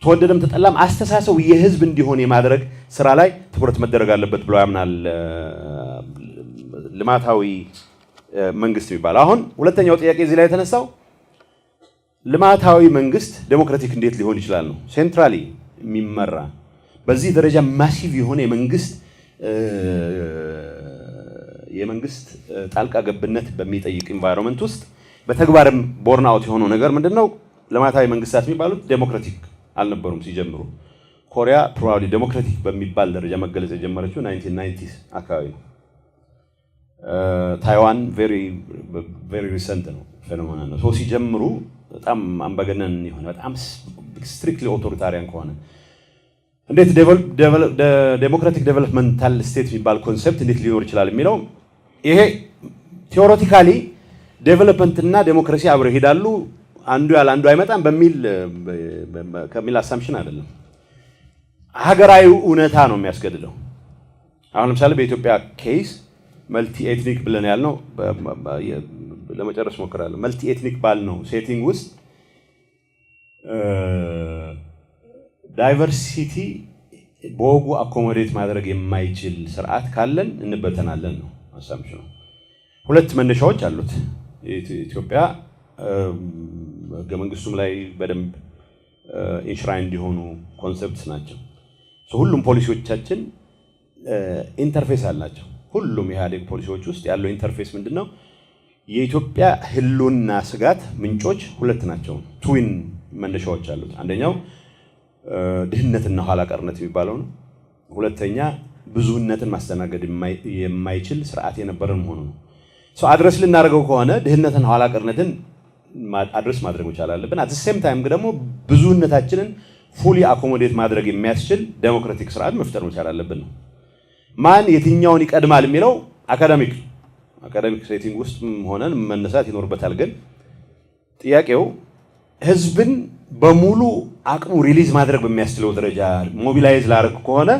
ተወደደም ተጠላም አስተሳሰቡ የህዝብ እንዲሆን የማድረግ ስራ ላይ ትኩረት መደረግ አለበት ብሎ ያምናል ልማታዊ መንግስት የሚባል። አሁን ሁለተኛው ጥያቄ እዚህ ላይ የተነሳው ልማታዊ መንግስት ዴሞክራቲክ እንዴት ሊሆን ይችላል ነው። ሴንትራሊ የሚመራ በዚህ ደረጃ ማሲቭ የሆነ የመንግስት ጣልቃ ገብነት በሚጠይቅ ኢንቫይሮንመንት ውስጥ በተግባርም ቦርን አውት የሆነው ነገር ምንድነው? ልማታዊ መንግስታት የሚባሉት ዴሞክራቲክ አልነበሩም ሲጀምሩ። ኮሪያ ፕሮባብሊ ዴሞክራቲክ በሚባል ደረጃ መገለጽ የጀመረችው 1990s አካባቢ ነው። ታይዋን ቬሪ ሪሰንት ነው ፌኖሜና ነው። ሶ ሲጀምሩ በጣም አምባገነን የሆነ በጣም ስትሪክትሊ ኦቶሪታሪያን ከሆነ እንዴት ዴሞክራቲክ ዴቨሎፕመንታል ስቴት የሚባል ኮንሴፕት እንዴት ሊኖር ይችላል የሚለው ይሄ ቴዎሬቲካሊ ዴቨሎፕመንት እና ዴሞክራሲ አብረው ይሄዳሉ አንዱ ያለ አንዱ አይመጣም ከሚል አሳምፕሽን አይደለም። ሀገራዊ እውነታ ነው የሚያስገድደው። አሁን ለምሳሌ በኢትዮጵያ ኬስ መልቲ ኤትኒክ ብለን ያልነው ለመጨረስ ሞክራለሁ። መልቲ ኤትኒክ ባልነው ሴቲንግ ውስጥ ዳይቨርሲቲ በወጉ አኮሞዴት ማድረግ የማይችል ስርዓት ካለን እንበተናለን ነው አሳምፕሽኑ። ሁለት መነሻዎች አሉት። ኢትዮጵያ ህገ መንግስቱም ላይ በደንብ ኢንሽራይን እንዲሆኑ ኮንሰፕትስ ናቸው። ሁሉም ፖሊሲዎቻችን ኢንተርፌስ አላቸው። ሁሉም የኢህአዴግ ፖሊሲዎች ውስጥ ያለው ኢንተርፌስ ምንድነው? የኢትዮጵያ ህልውና ስጋት ምንጮች ሁለት ናቸው። ትዊን መነሻዎች አሉት። አንደኛው ድህነትና ኋላ ቀርነት የሚባለው ነው። ሁለተኛ ብዙህነትን ማስተናገድ የማይችል ስርዓት የነበረን መሆኑ ነው። አድረስ ልናደርገው ከሆነ ድህነትና ኋላ ቀርነትን አድረስ ማድረግ መቻል አለብን። አት ሴም ታይም ደግሞ ብዙህነታችንን ፉሊ አኮሞዴት ማድረግ የሚያስችል ዴሞክራቲክ ስርዓት መፍጠር መቻል አለብን ነው። ማን የትኛውን ይቀድማል የሚለው አካዳሚክ ሴቲንግ ውስጥ ሆነን መነሳት ይኖርበታል። ግን ጥያቄው ህዝብን በሙሉ አቅሙ ሪሊዝ ማድረግ በሚያስችለው ደረጃ ሞቢላይዝ ላደርግ ከሆነ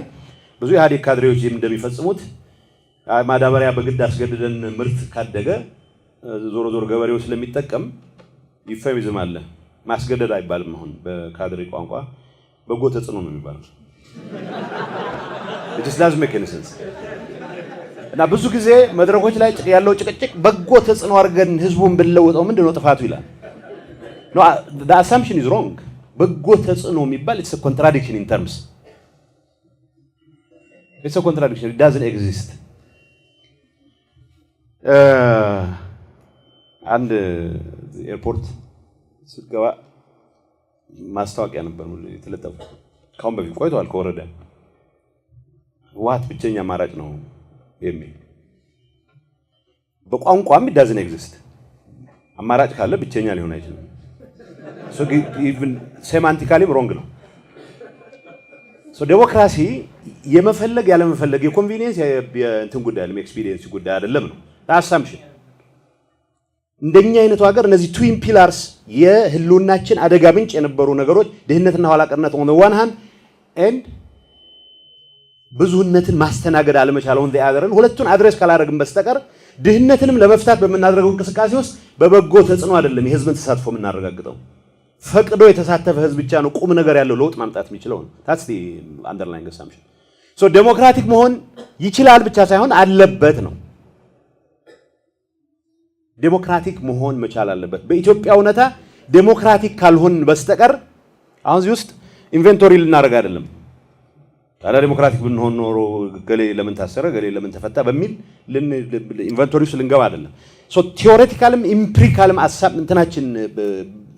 ብዙ ኢህአዴግ ካድሬዎች እንደሚፈጽሙት ማዳበሪያ በግድ አስገድደን ምርት ካደገ ዞሮ ገበሬው ስለሚጠቀም ዩፌሚዝም አለ። ማስገደድ አይባልም። አሁን በካድሬ ቋንቋ በጎ ተጽዕኖ ነው የሚባለው። it doesn't make any sense። እና ብዙ ጊዜ መድረኮች ላይ ያለው ጭቅጭቅ በጎ ተጽዕኖ አድርገን ህዝቡን ብንለውጠው ምንድነው ጥፋቱ ይላል። no the assumption is wrong። በጎ ተጽዕኖ የሚባል it's a contradiction in terms። It's a contradiction. It doesn't exist. አንድ ኤርፖርት ስትገባ ማስታወቂያ ነበር የተለጠፈው ካሁን በፊት ቆይቷል ከወረደ ዋት ብቸኛ አማራጭ ነው የሚል በቋንቋም it doesn't exist. አማራጭ ካለ ብቸኛ ሊሆን አይችልም. So even semantically wrong ነው. So ዴሞክራሲ የመፈለግ ያለ መፈለግ የኮንቬኒየንስ የእንትን ጉዳይ አይደለም ኤክስፒሪየንስ ጉዳይ አይደለም ነው. አሳምፕሽን እንደኛ አይነቱ ሀገር እነዚህ twin pillars የህልውናችን አደጋ ምንጭ የነበሩ ነገሮች ድህነትና ኋላ ቀርነት on the one hand and ብዙነትን ማስተናገድ አለመቻል on the other ሁለቱን አድሬስ ካላደረግን በስተቀር ድህነትንም ለመፍታት በመናደርገው እንቅስቃሴ ውስጥ በበጎ ተጽዕኖ አይደለም የህዝብን ተሳትፎ የምናረጋግጠው ፈቅዶ የተሳተፈ ህዝብ ብቻ ነው ቁም ነገር ያለው ለውጥ ማምጣት የሚችለው ነው. That's the underlying assumption. So ዴሞክራቲክ መሆን ይችላል ብቻ ሳይሆን አለበት ነው. ዴሞክራቲክ መሆን መቻል አለበት. በኢትዮጵያ እውነታ ዴሞክራቲክ ካልሆን በስተቀር አሁን እዚህ ውስጥ ኢንቨንቶሪ ልናደርግ አይደለም. ታዲያ ዴሞክራቲክ ብንሆን ኖሮ ገሌ ለምን ታሰረ ገሌ ለምን ተፈታ በሚል ኢንቨንቶሪ ውስጥ ልንገባ አይደለም. ሶ ቲዮሬቲካልም ኢምፒሪካልም አሳብ እንትናችን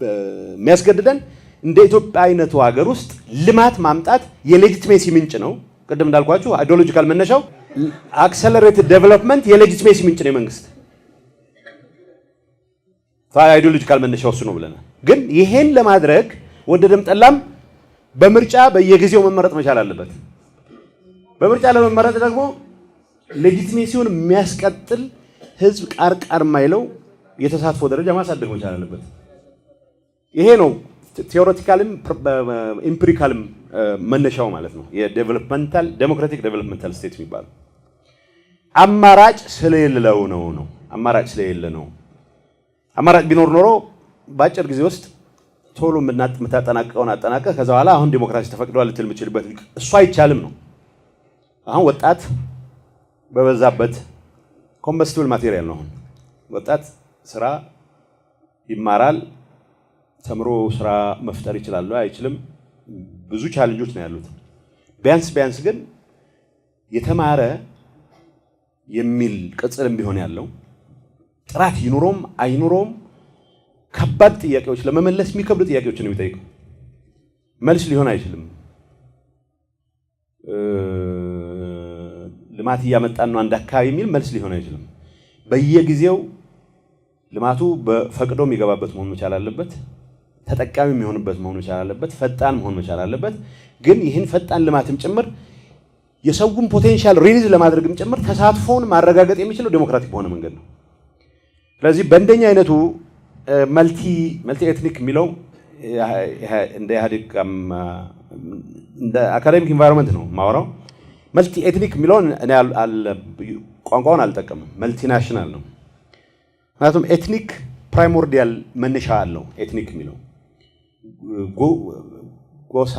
የሚያስገድደን እንደ ኢትዮጵያ አይነቱ ሀገር ውስጥ ልማት ማምጣት የሌጂቲሜሲ ምንጭ ነው. ቅድም እንዳልኳችሁ አይዲዮሎጂካል መነሻው አክሰለሬትድ ዴቨሎፕመንት የሌጂቲሜሲ ምንጭ ነው መንግስት አይዲዮሎጂካል መነሻው እሱ ነው ብለናል። ግን ይሄን ለማድረግ ወደደም ጠላም በምርጫ በየጊዜው መመረጥ መቻል አለበት። በምርጫ ለመመረጥ ደግሞ ሌጂቲሜሲውን የሚያስቀጥል ህዝብ ቃርቃር ማይለው የተሳትፎ ደረጃ ማሳደግ መቻል አለበት። ይሄ ነው ቲዮሬቲካልም ኢምፒሪካልም መነሻው ማለት ነው። የዴቨሎፕመንታል ዴሞክራቲክ ዴቨሎፕመንታል ስቴት የሚባለው አማራጭ ስለሌለው ነው። አማራጭ ስለሌለ ነው። አማራጭ ቢኖር ኖሮ በአጭር ጊዜ ውስጥ ቶሎ የምታጠናቀቀውን አጠናቀህ ከዛ በኋላ አሁን ዲሞክራሲ ተፈቅዷል ልትል የምችልበት እሱ አይቻልም ነው። አሁን ወጣት በበዛበት ኮምበስቲብል ማቴሪያል ነው። አሁን ወጣት ስራ ይማራል፣ ተምሮ ስራ መፍጠር ይችላል አይችልም፣ ብዙ ቻሌንጆች ነው ያሉት። ቢያንስ ግን የተማረ የሚል ቅጽልም ቢሆን ያለው ጥራት ይኑሮም አይኑሮም ከባድ ጥያቄዎች ለመመለስ የሚከብዱ ጥያቄዎችን ነው የሚጠይቀው። መልስ ሊሆን አይችልም። ልማት እያመጣን ነው አንድ አካባቢ የሚል መልስ ሊሆን አይችልም። በየጊዜው ልማቱ በፈቅዶ የሚገባበት መሆን መቻል አለበት። ተጠቃሚ የሚሆንበት መሆን መቻል አለበት። ፈጣን መሆን መቻል አለበት። ግን ይህን ፈጣን ልማትም ጭምር የሰውን ፖቴንሻል ሪሊዝ ለማድረግም ጭምር ተሳትፎውን ማረጋገጥ የሚችለው ዴሞክራቲክ በሆነ መንገድ ነው። ስለዚህ በእንደኛ አይነቱ መልቲ ኤትኒክ የሚለው እንደ ኢህአዴግ እንደ አካዳሚክ ኢንቫይሮንመንት ነው ማወራው። መልቲ ኤትኒክ የሚለውን እኔ ቋንቋውን አልጠቀምም። መልቲ ናሽናል ነው። ምክንያቱም ኤትኒክ ፕራይሞርዲያል መነሻ አለው። ኤትኒክ የሚለው ጎሳ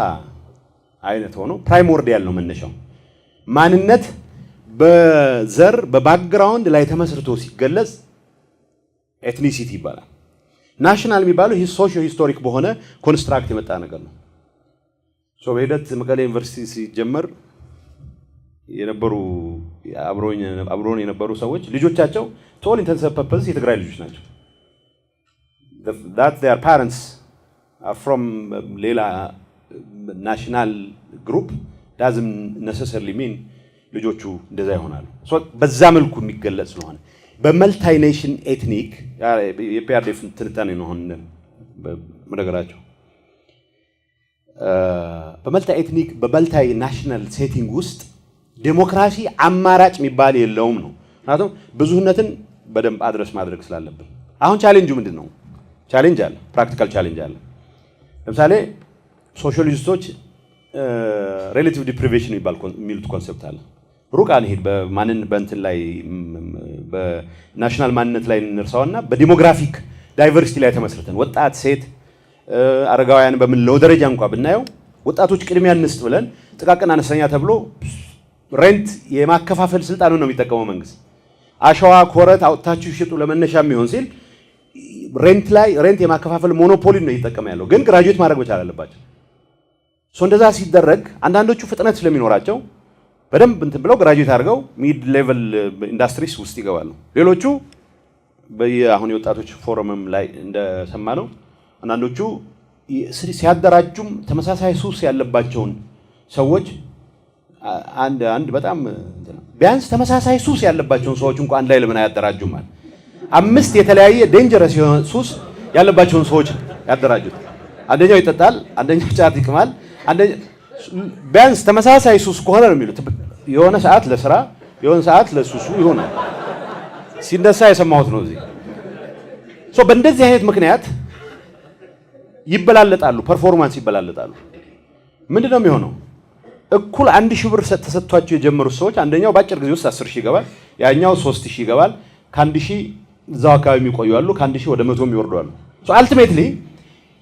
አይነት ሆኖ ፕራይሞርዲያል ነው መነሻው። ማንነት በዘር በባክግራውንድ ላይ ተመስርቶ ሲገለጽ ኤትኒሲቲ ይባላል። ናሽናል የሚባለው ይህ ሶሺዮ ሂስቶሪክ በሆነ ኮንስትራክት የመጣ ነገር ነው። በሂደት መቀሌ ዩኒቨርሲቲ ሲጀመር የነበሩ አብሮን የነበሩ ሰዎች ልጆቻቸው ቶል ኢንተንስ ፐርፐስ የትግራይ ልጆች ናቸው። that their parents are from ሌላ ናሽናል ግሩፕ doesn't necessarily mean ልጆቹ እንደዛ ይሆናሉ። በዛ መልኩ የሚገለጽ ስለሆነ በመልታይ ኔሽን ኤትኒክ የፒአርዲኤፍ ትንታኔ ነው አሁን በነገራቸው በመልታይ ኤትኒክ በመልታይ ናሽናል ሴቲንግ ውስጥ ዴሞክራሲ አማራጭ የሚባል የለውም ነው። ምክንያቱም ብዙነትን በደንብ አድረስ ማድረግ ስላለብን አሁን ቻሌንጁ ምንድን ነው? ቻሌንጅ አለ፣ ፕራክቲካል ቻሌንጅ አለ። ለምሳሌ ሶሻሊስቶች ሬሌቲቭ ዲፕሪቬሽን የሚሉት ኮንሰፕት አለ። ሩቅ አንሄድ። በእንትን ላይ በናሽናል ማንነት ላይ እንርሳውና በዲሞግራፊክ ዳይቨርሲቲ ላይ ተመስርተን ወጣት፣ ሴት፣ አረጋውያን በምንለው ደረጃ እንኳን ብናየው ወጣቶች ቅድሚያ እንስጥ ብለን ጥቃቅን አነስተኛ ተብሎ ሬንት የማከፋፈል ስልጣኑን ነው የሚጠቀመው መንግስት። አሸዋ ኮረት አውጥታችሁ ሽጡ ለመነሻ የሚሆን ሲል ሬንት የማከፋፈል ሞኖፖሊ ነው እየተጠቀመ ያለው። ግን ግራጁዌት ማድረግ መቻል አለባቸው። እንደዛ ሲደረግ አንዳንዶቹ ፍጥነት ስለሚኖራቸው በደንብ እንትን ብለው ግራጁዌት አድርገው ሚድ ሌቨል ኢንዱስትሪስ ውስጥ ይገባሉ። ሌሎቹ በየአሁን የወጣቶች ፎረምም ላይ እንደሰማነው አንዳንዶቹ ሲያደራጁም ተመሳሳይ ሱስ ያለባቸውን ሰዎች አንድ በጣም ቢያንስ ተመሳሳይ ሱስ ያለባቸውን ሰዎች እንኳን አንድ ላይ ለምን አያደራጁም ማለት 5 የተለያየ ዴንጀረስ የሆነ ሱስ ያለባቸውን ሰዎች ያደራጁት። አንደኛው ይጠጣል፣ አንደኛው ጫት ይቅማል፣ አንደኛው ቢያንስ ተመሳሳይ ሱስ ከሆነ ነው የሚሉት የሆነ ሰዓት ለስራ የሆነ ሰዓት ለሱሱ ይሆናል። ሲነሳ የሰማሁት ነው እዚህ በእንደዚህ አይነት ምክንያት ይበላለጣሉ፣ ፐርፎርማንስ ይበላለጣሉ። ምንድነው የሚሆነው? እኩል 1000 ብር ተሰጥቷቸው የጀመሩት ሰዎች አንደኛው በአጭር ጊዜ ውስጥ 10000 ይገባል፣ ያኛው 3000 ይገባል። ከ1000 እዛው አካባቢ የሚቆዩ አሉ፣ ከ1000 ወደ 100 የሚወርዱ አሉ። አልቲሜትሊ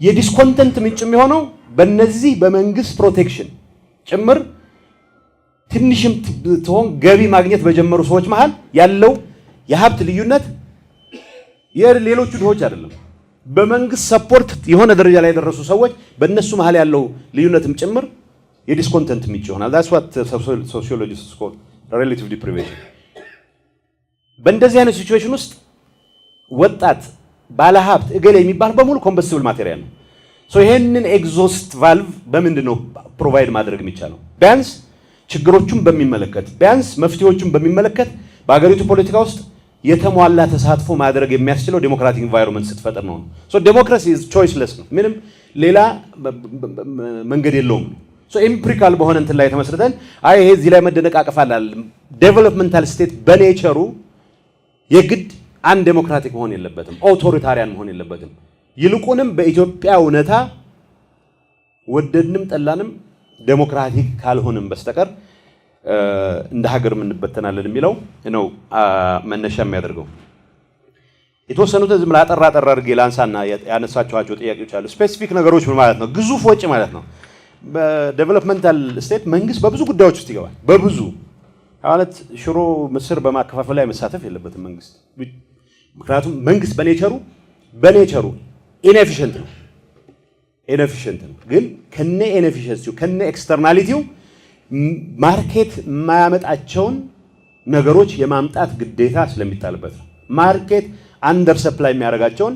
የዲስኮንተንት ምንጭ የሚሆነው በእነዚህ በመንግስት ፕሮቴክሽን ጭምር ትንሽም ትሆን ገቢ ማግኘት በጀመሩ ሰዎች መሃል ያለው የሀብት ልዩነት የሌሎቹ ድሆች አይደለም። በመንግስት ሰፖርት የሆነ ደረጃ ላይ የደረሱ ሰዎች በእነሱ መሃል ያለው ልዩነትም ጭምር የዲስኮንተንት ምንጭ ይሆናል። that's what sociologists call relative deprivation። በእንደዚህ አይነት ሲቹዌሽን ውስጥ ወጣት ባለሀብት እገሌ የሚባል በሙሉ ኮምበስቲብል ማቴሪያል ነው። ይሄንን ኤግዞስት ቫልቭ በምንድን ነው ፕሮቫይድ ማድረግ የሚቻለው? ቢያንስ ችግሮቹን በሚመለከት ቢያንስ መፍትሄዎቹን በሚመለከት በአገሪቱ ፖለቲካ ውስጥ የተሟላ ተሳትፎ ማድረግ የሚያስችለው ዴሞክራቲክ ኢንቫይሮንመንት ስትፈጥር ነው። ዴሞክራሲ ኢዝ ቾይስለስ ነው፣ ምንም ሌላ መንገድ የለውም። ኤምፒሪካል በሆነ እንትን ላይ ተመስርተን ይሄ እዚህ ላይ መደነቃቀፍ አላል። ዴቨሎፕመንታል ስቴት በኔቸሩ የግድ አንድ ዴሞክራቲክ መሆን የለበትም፣ ኦቶሪታሪያን መሆን የለበትም። ይልቁንም በኢትዮጵያ እውነታ ወደድንም ጠላንም ዴሞክራቲክ ካልሆንም በስተቀር እንደ ሀገር እንበተናለን የሚለው ነው መነሻ የሚያደርገው። የተወሰኑት ዝም ብላ አጠራ አድርጌ ላንሳና ያነሳቸዋቸው ጥያቄዎች አሉ። ስፔሲፊክ ነገሮች ምን ማለት ነው? ግዙፍ ወጪ ማለት ነው። በዴቨሎፕመንታል ስቴት መንግስት በብዙ ጉዳዮች ውስጥ ይገባል። በብዙ ማለት ሽሮ ምስር በማከፋፈል ላይ መሳተፍ የለበትም መንግስት። ምክንያቱም መንግስት በኔቸሩ ኢንኤፊሽንት ነው። ግን ከነ ኢንኤፊሽንሲው ከነ ኤክስተርናሊቲው ማርኬት የማያመጣቸውን ነገሮች የማምጣት ግዴታ ስለሚጣልበት ነው። ማርኬት አንደር ሰፕላይ የሚያደርጋቸውን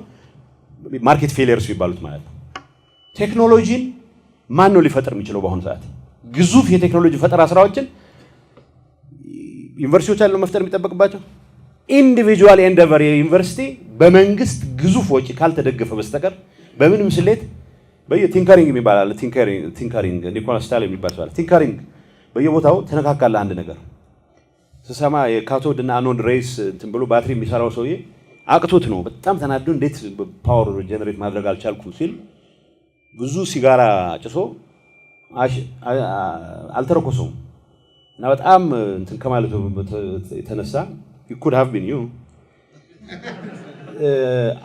ማርኬት ፌሊየርስ ይባሉት ማለት ነው። ቴክኖሎጂን ማን ነው ሊፈጥር የሚችለው? በአሁኑ ሰዓት ግዙፍ የቴክኖሎጂ ፈጠራ ስራዎችን ዩኒቨርሲቲዎች ያለው መፍጠር የሚጠበቅባቸው ኢንዲቪጁዋል ኤንደቨር የዩኒቨርሲቲ በመንግስት ግዙፍ ወጪ ካልተደገፈ በስተቀር በምንም ስሌት በየቲንከሪንግ የሚባል ቲንከሪንግ ኒኮላስ ስታል የሚባል ሰው አለ። ቲንከሪንግ በየቦታው ተነካካለ። አንድ ነገር ስሰማ የካቶድ እና አኖድ ሬስ እንትን ብሎ ባትሪ የሚሰራው ሰውዬ አቅቶት ነው በጣም ተናዶ እንዴት ፓወር ጀነሬት ማድረግ አልቻልኩም ሲል ብዙ ሲጋራ ጭሶ አልተረኮሰውም እና በጣም እንትን ከማለቱ የተነሳ could have been you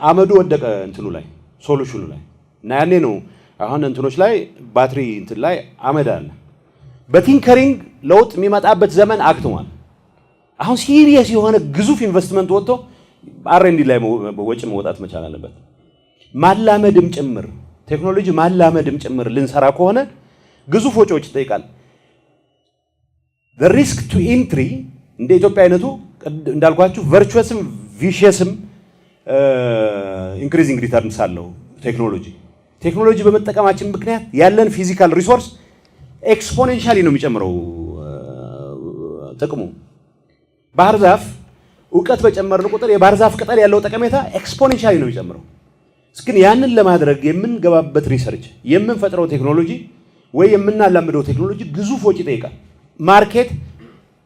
አመዱ ወደቀ እንትኑ ላይ ሶሉሽኑ ላይ እና ያኔ ነው አሁን እንትኖች ላይ ባትሪ እንትን ላይ አመድ አለ። በቲንከሪንግ ለውጥ የሚመጣበት ዘመን አክትሟል። አሁን ሲሪየስ የሆነ ግዙፍ ኢንቨስትመንት ወጥቶ አር&ዲ ላይ ወጪ መውጣት መቻል አለበት። ማላመድም ጭምር ቴክኖሎጂ ማላመድም ጭምር ልንሰራ ከሆነ ግዙፍ ወጪዎች ይጠይቃል። the risk to entry እንደ ኢትዮጵያ አይነቱ እንዳልኳችሁ ቨርቹስም ቪሺየስም ኢንክሪዚንግ ሪተርንስ አለው ቴክኖሎጂ በመጠቀማችን ምክንያት ያለን ፊዚካል ሪሶርስ ኤክስፖኔንሻሊ ነው የሚጨምረው ጥቅሙ። ባህር ዛፍ እውቀት በጨመርን ቁጥር የባህር ዛፍ ቅጠል ያለው ጠቀሜታ ኤክስፖኔንሻሊ ነው የሚጨምረው። ግን ያንን ለማድረግ የምንገባበት ሪሰርች የምንፈጥረው ቴክኖሎጂ ወይ የምናላምደው ቴክኖሎጂ ግዙፍ ወጪ ይጠይቃል። ማርኬት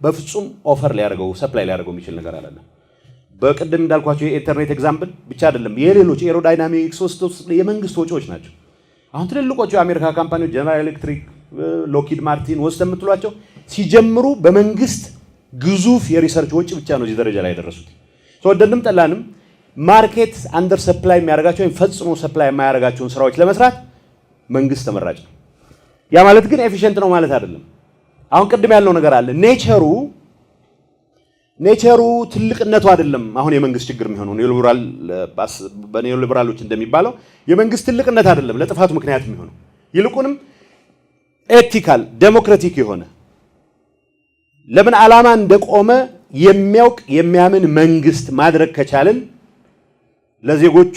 በፍጹም ኦፈር ሊያደርገው ሰፕላይ ሊያደርገው የሚችል ነገር አለ። በቅድም እንዳልኳቸው የኢንተርኔት ኤግዛምፕል ብቻ አይደለም፣ የሌሎች ኤሮዳይናሚክስ ውስጥ የመንግስት ወጪዎች ናቸው። አሁን ትልልቆቹ የአሜሪካ ካምፓኒዎች ጀነራል ኤሌክትሪክ፣ ሎኪድ ማርቲን ወስደ የምትሏቸው ሲጀምሩ በመንግስት ግዙፍ የሪሰርች ወጪ ብቻ ነው እዚህ ደረጃ ላይ ያደረሱት። ወደድንም ጠላንም ማርኬት አንደር ሰፕላይ የሚያደርጋቸው ወይም ፈጽሞ ሰፕላይ የማያደርጋቸውን ስራዎች ለመስራት መንግስት ተመራጭ ነው። ያ ማለት ግን ኤፊሽንት ነው ማለት አይደለም። አሁን ቅድም ያለው ነገር አለ። ኔቸሩ ትልቅነቱ አይደለም አሁን የመንግስት ችግር የሚሆነው በኒዮሊበራሎች እንደሚባለው የመንግስት ትልቅነት አይደለም ለጥፋቱ ምክንያት የሚሆነው፣ ይልቁንም ኤቲካል ዴሞክራቲክ የሆነ ለምን ዓላማ እንደቆመ የሚያውቅ የሚያምን መንግስት ማድረግ ከቻልን ለዜጎቹ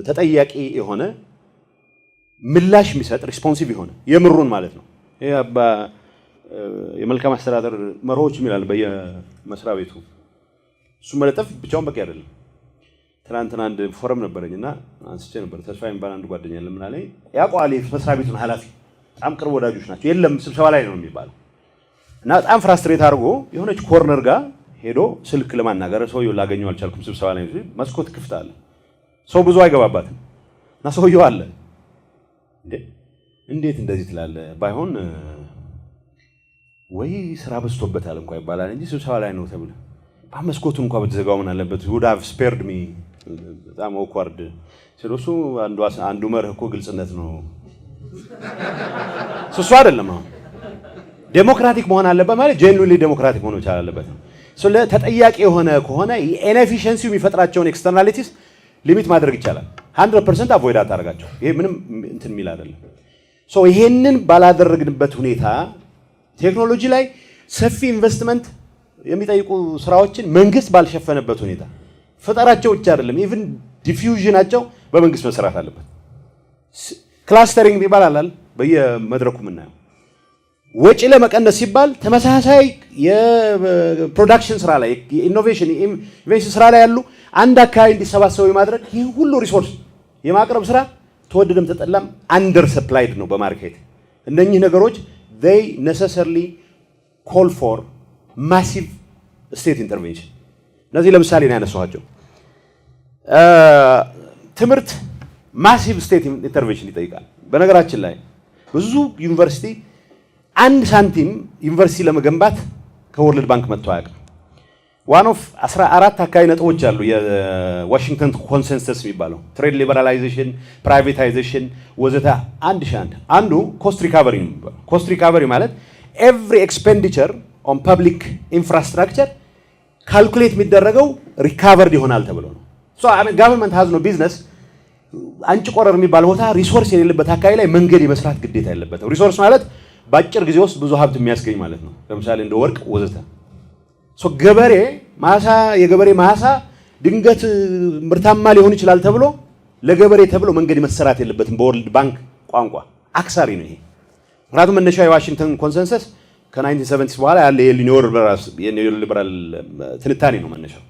ተጠያቂ የሆነ ምላሽ የሚሰጥ ሪስፖንሲቭ የሆነ የምሩን ማለት ነው። ይሄ የመልካም አስተዳደር መርሆች ይላል በየመስሪያ ቤቱ እሱ መለጠፍ ብቻውን በቂ አይደለም። ትናንትና አንድ ፎረም ነበረኝና አንስቼ ነበር። ተስፋ የሚባል አንድ ጓደኛ ለምን አለኝ ያውቀዋል የመስሪያ ቤቱን ኃላፊ በጣም ቅርብ ወዳጆች ናቸው። የለም ስብሰባ ላይ ነው የሚባለው እና በጣም ፍራስትሬት አድርጎ የሆነች ኮርነር ጋር ሄዶ ስልክ ለማናገር ሰውየው ላገኘው አልቻልኩም። ስብሰባ ላይ ነው መስኮት ክፍት አለ። ሰው ብዙ አይገባባትም እና ሰውየው አለ እንዴት እንደዚህ ትላለህ? ባይሆን ወይ ስራ በዝቶበታል እንኳን ይባላል እንጂ ስብሰባ ላይ ነው ተብለ መስኮቱን እንኳን በተዘጋው ምን አለበት? would have spared me በጣም awkward ስለሱ አንዱ መርህ እኮ ግልጽነት ነው። እሱ አይደለም አሁን ዴሞክራቲክ መሆን አለበት ማለት ጄኑዊንሊ ዴሞክራቲክ መሆን ይቻላል አለበት። ተጠያቂ የሆነ ከሆነ ኢንኤፊሺየንሲው የሚፈጥራቸውን ኤክስተርናሊቲስ ሊሚት ማድረግ ይቻላል። 100% አቮይድ አታረጋቸው። ይሄ ምንም እንትን የሚል አይደለም። ይሄንን ባላደረግንበት ሁኔታ ቴክኖሎጂ ላይ ሰፊ ኢንቨስትመንት የሚጠይቁ ስራዎችን መንግስት ባልሸፈነበት ሁኔታ ፈጠራቸው ብቻ አይደለም ኢቭን ዲፊውዥናቸው በመንግስት መስራት አለበት። ክላስተሪንግ ይባላል በየመድረኩ የምናየው ወጪ ለመቀነስ ሲባል ተመሳሳይ የፕሮዳክሽን ስራ ላይ የኢኖቬሽን ኢንቨስት ስራ ላይ ያሉ አንድ አካባቢ እንዲሰባሰቡ የማድረግ ይህ ሁሉ ሪሶርስ የማቅረብ ስራ ተወደደም ተጠላም አንደር ሰፕላይድ ነው በማርኬት። እነኚህ ነገሮች they necessarily call for massive state intervention። እነዚህ ለምሳሌ ነው ያነሳኋቸው። ትምህርት ማሲቭ ስቴት ኢንተርቬንሽን ይጠይቃል። በነገራችን ላይ ብዙ ዩኒቨርሲቲ አንድ ሳንቲም ዩኒቨርሲቲ ለመገንባት ከወርልድ ባንክ መጥቶ አያውቅም። ዋን ኦፍ 14 አካባቢ ነጥቦች አሉ የዋሽንግተን ኮንሰንሰስ የሚባለው ትሬድ ሊበራላይዜሽን፣ ፕራይቬታይዜሽን ወዘተ አንዱ ኮስት ሪካቨሪ ነው የሚባለው። ኮስት ሪካቨሪ ማለት ኤቭሪ ኤክስፔንዲቸር ኦን ፐብሊክ ኢንፍራስትራክቸር ካልኩሌት የሚደረገው ሪካቨርድ ይሆናል ተብሎ ነው። ጋቨርንመንት ሃዝ ኖ ቢዝነስ አንጭ ቆረር የሚባል ቦታ ሪሶርስ የሌለበት አካባቢ ላይ መንገድ የመስራት ግዴታ የለበትም። ሪሶርስ ማለት በአጭር ጊዜ ውስጥ ብዙ ሀብት የሚያስገኝ ማለት ነው። ለምሳሌ እንደ ወርቅ ወዘተ። ገበሬ ማሳ የገበሬ ማሳ ድንገት ምርታማ ሊሆን ይችላል ተብሎ ለገበሬ ተብሎ መንገድ መሰራት የለበትም። በወርልድ ባንክ ቋንቋ አክሳሪ ነው ይሄ። ምክንያቱም መነሻው የዋሽንግተን ኮንሰንሰስ ከ1970 በኋላ ያለ የኒዮሊበራል ትንታኔ ነው መነሻው።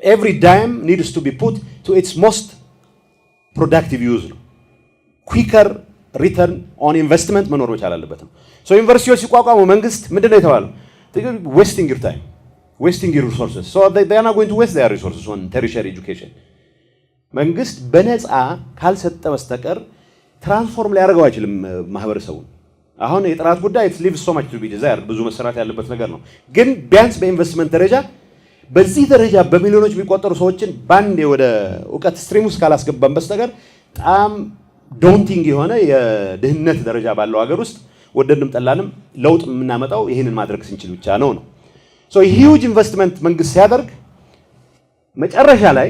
ኤቭሪ ዳይም ኒድስ ቱ ቢ ፑት ቱ ኢትስ ሞስት ፕሮዳክቲቭ ዩዝ ነው። ኩዊከር ሪተርን ኦን ኢንቨስትመንት መኖር መቻል አለበት ነው። ዩኒቨርሲቲዎች ሲቋቋሙ መንግስት ምንድነው የተባለው? wasting your time, wasting your resources. So they are not going to waste their resources on tertiary education. መንግስት በነፃ ካልሰጠ በስተቀር ትራንስፎርም ሊያደርገው አይችልም ማህበረሰቡን። አሁን የጥራት ጉዳይ it leaves so much to be desired ብዙ መሰራት ያለበት ነገር ነው። ግን ቢያንስ በኢንቨስትመንት ደረጃ በዚህ ደረጃ በሚሊዮኖች የሚቆጠሩ ሰዎችን ባንዴ ወደ ዕውቀት ስትሪም ውስጥ ካላስገባን በስተቀር በጣም ዶንቲንግ የሆነ የድህነት ደረጃ ባለው ሀገር ውስጥ ወደድንም ጠላንም ለውጥ የምናመጣው ይሄንን ማድረግ ስንችል ብቻ ነው። ሂውጅ ኢንቨስትመንት መንግስት ሲያደርግ መጨረሻ ላይ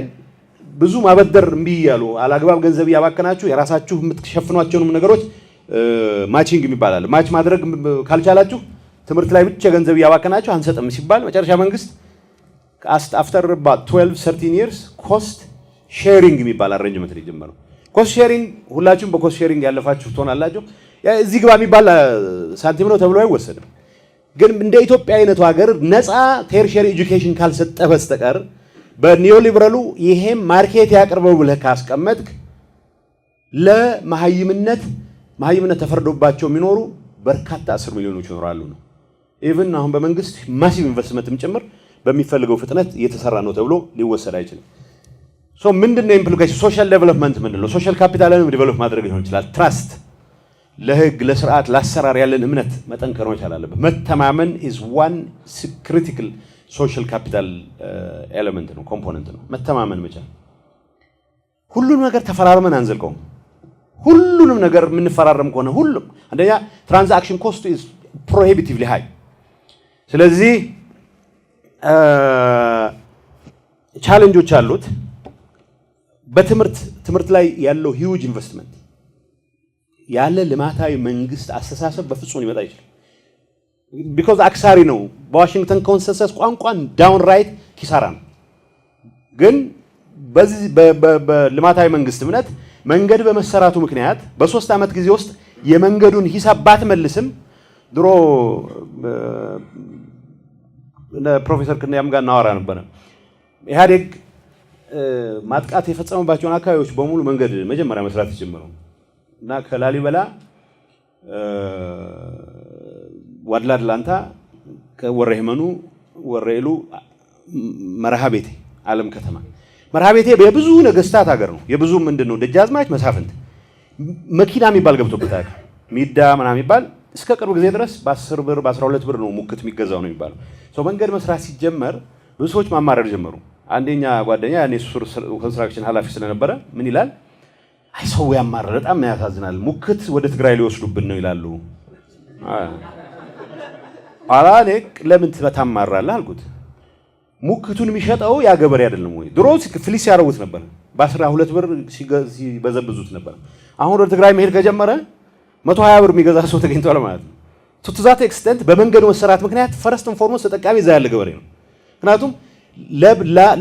ብዙ ማበደር እምቢ ያሉ አላግባብ ገንዘብ ያባከናችሁ የራሳችሁ የምትሸፍኗቸውንም ነገሮች ማቺንግ የሚባላል ማች ማድረግ ካልቻላችሁ ትምህርት ላይ ብቻ ገንዘብ ያባከናችሁ አንሰጥም ሲባል መጨረሻ መንግስት after about 12-13 years ኮስት ሼሪንግ የሚባል አሬንጅመንት ጀመረው። ኮስት ሼሪንግ ሁላችሁም በኮስት ሼሪንግ ያለፋችሁ ትሆናላችሁ። እዚህ ግባ የሚባል ሳንቲም ነው ተብሎ አይወሰድም። ግን እንደ ኢትዮጵያ አይነቱ ሀገር ነፃ ቴርሸሪ ኤጁኬሽን ካልሰጠ በስተቀር በኒዮሊበራሉ ይሄም ማርኬት ያቀርበው ብለህ ካስቀመጥክ ለመሃይምነት ተፈርዶባቸው የሚኖሩ በርካታ 10 ሚሊዮኖች ይኖራሉ ነው። ኢቭን አሁን በመንግስት ማሲቭ ኢንቨስትመንትም ጭምር በሚፈልገው ፍጥነት እየተሰራ ነው ተብሎ ሊወሰድ አይችልም። ምንድነው ኢምፕሊኬሽን? ሶሻል ዴቨሎፕመንት ምንድነው? ሶሻል ካፒታልን ዴቨሎፕ ማድረግ ሊሆን ይችላል። ትራስት ለህግ ለስርዓት ለአሰራር ያለን እምነት መጠንከር መቻል አለበት። መተማመን is one critical social capital element ነው፣ ኮምፖነንት ነው። መተማመን መቻል። ሁሉንም ነገር ተፈራርመን አንዘልቀውም። ሁሉንም ነገር የምንፈራረም ከሆነ ሁሉም አንደኛ ትራንዛክሽን ኮስቱ is prohibitively high። ስለዚህ ቻሌንጆች አሉት። በትምህርት ላይ ያለው ሂውጅ ኢንቨስትመንት ያለ ልማታዊ መንግስት አስተሳሰብ በፍጹም ሊመጣ ይችላል። ቢኮዝ አክሳሪ ነው። በዋሽንግተን ኮንሰንሰስ ቋንቋን ዳውን ራይት ኪሳራ ነው። ግን በዚህ በልማታዊ መንግስት እምነት መንገድ በመሰራቱ ምክንያት በ3 ዓመት ጊዜ ውስጥ የመንገዱን ሂሳብ ባትመልስም ድሮ ፕሮፌሰር ክንያም ጋር እናወራ ነበር። ኢህአዴግ ማጥቃት የፈጸመባቸውን አካባቢዎች በሙሉ መንገድ መጀመሪያ መስራት ጀመረው እና ከላሊበላ ዋድላ ድላንታ ከወረህመኑ ወረኢሉ መርሃቤቴ ዓለም ከተማ መርሃቤቴ የብዙ ነገስታት ሀገር ነው። የብዙ ምንድነው ደጃዝማች መሳፍንት መኪና የሚባል ገብቶበታል። ሚዳ ምናምን የሚባል እስከ ቅርብ ጊዜ ድረስ በ10 ብር በ12 ብር ነው ሙክት የሚገዛው ነው የሚባለው። ሰው መንገድ መስራት ሲጀመር ብዙ ሰዎች ማማረር ጀመሩ። አንደኛ ጓደኛ ያኔ ሱር ኮንስትራክሽን ኃላፊ ስለነበረ ምን ይላል? አይ ሰው ያማረር በጣም ያሳዝናል፣ ሙክት ወደ ትግራይ ሊወስዱብን ነው ይላሉ። አላኔክ ለምን ትታማራለህ አልኩት። ሙክቱን የሚሸጠው ያ ገበሬ አይደለም ወይ? ድሮ ፍሊስ ያረውት ነበር፣ በ12 ብር ሲበዘብዙት ነበር። አሁን ወደ ትግራይ መሄድ ከጀመረ 120 ብር የሚገዛ ሰው ተገኝቷል ማለት ነው። ቱ ዛት ኤክስቴንት በመንገዱ መሰራት ምክንያት ፈረስት ኤንድ ፎርሞስት ተጠቃሚ እዛ ያለ ገበሬ ነው። ምክንያቱም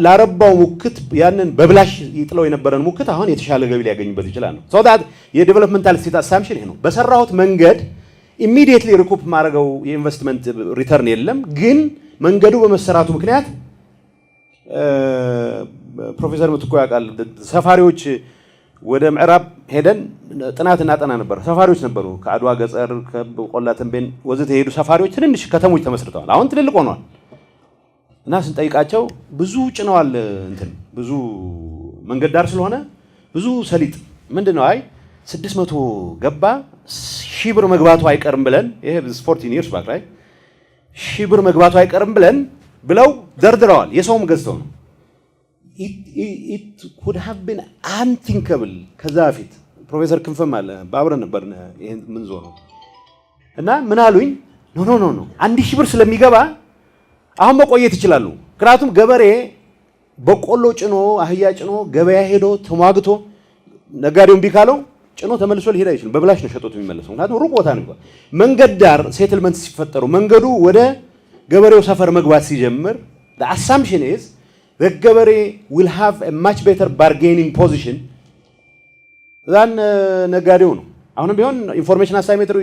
ላረባው ሙክት ያንን በብላሽ ይጥለው የነበረን ሙክት አሁን የተሻለ ገቢ ሊያገኝበት ይችላል ነው። ሶ ዳት የዴቨሎፕመንታል ስቴት አሳምፕሽን ይሄ ነው። በሰራሁት መንገድ ኢሚዲየትሊ ሪኩፕ ማድረገው የኢንቨስትመንት ሪተርን የለም። ግን መንገዱ በመሰራቱ ምክንያት ፕሮፌሰር ምትኮ ያውቃል፣ ሰፋሪዎች ወደ ምዕራብ ሄደን ጥናት እናጠና ነበር። ሰፋሪዎች ነበሩ ከአድዋ ገጸር ከቆላ ተንቤን ወዘተ የሄዱ ሰፋሪዎች ትንንሽ ከተሞች ተመስርተዋል። አሁን ትልልቅ ሆኗል። እና ስንጠይቃቸው ብዙ ጭነዋል፣ እንትን ብዙ መንገድ ዳር ስለሆነ ብዙ ሰሊጥ ምንድነው አይ 600 ገባ 1000 ብር መግባቱ አይቀርም ብለን ይሄ 14 years back ላይ 1000 ብር መግባቱ አይቀርም ብለን ብለው ደርድረዋል። የሰውም ገዝተው ነው። it could have been unthinkable። ከዛ በፊት ፕሮፌሰር ክንፈም አለ ባብረን ነበር ይሄን ምን ዞር ነው እና ምን አሉኝ? ኖ 1000 ብር ስለሚገባ አሁን መቆየት ይችላሉ። ምክንያቱም ገበሬ በቆሎ ጭኖ አህያ ጭኖ ገበያ ሄዶ ተሟግቶ ነጋዴውን ቢካለው ጭኖ ተመልሶ ሊሄድ አይችልም። በብላሽ ነው ሸጦት የሚመለሰው። ምክንያቱም ሩቅ ቦታ ነው። መንገድ ዳር ሴትልመንት ሲፈጠሩ መንገዱ ወደ ገበሬው ሰፈር መግባት ሲጀምር the assumption is the ገበሬ will have a much better bargaining position than ነጋዴው ነው። አሁንም ቢሆን ኢንፎርሜሽን አሳይሜትሩ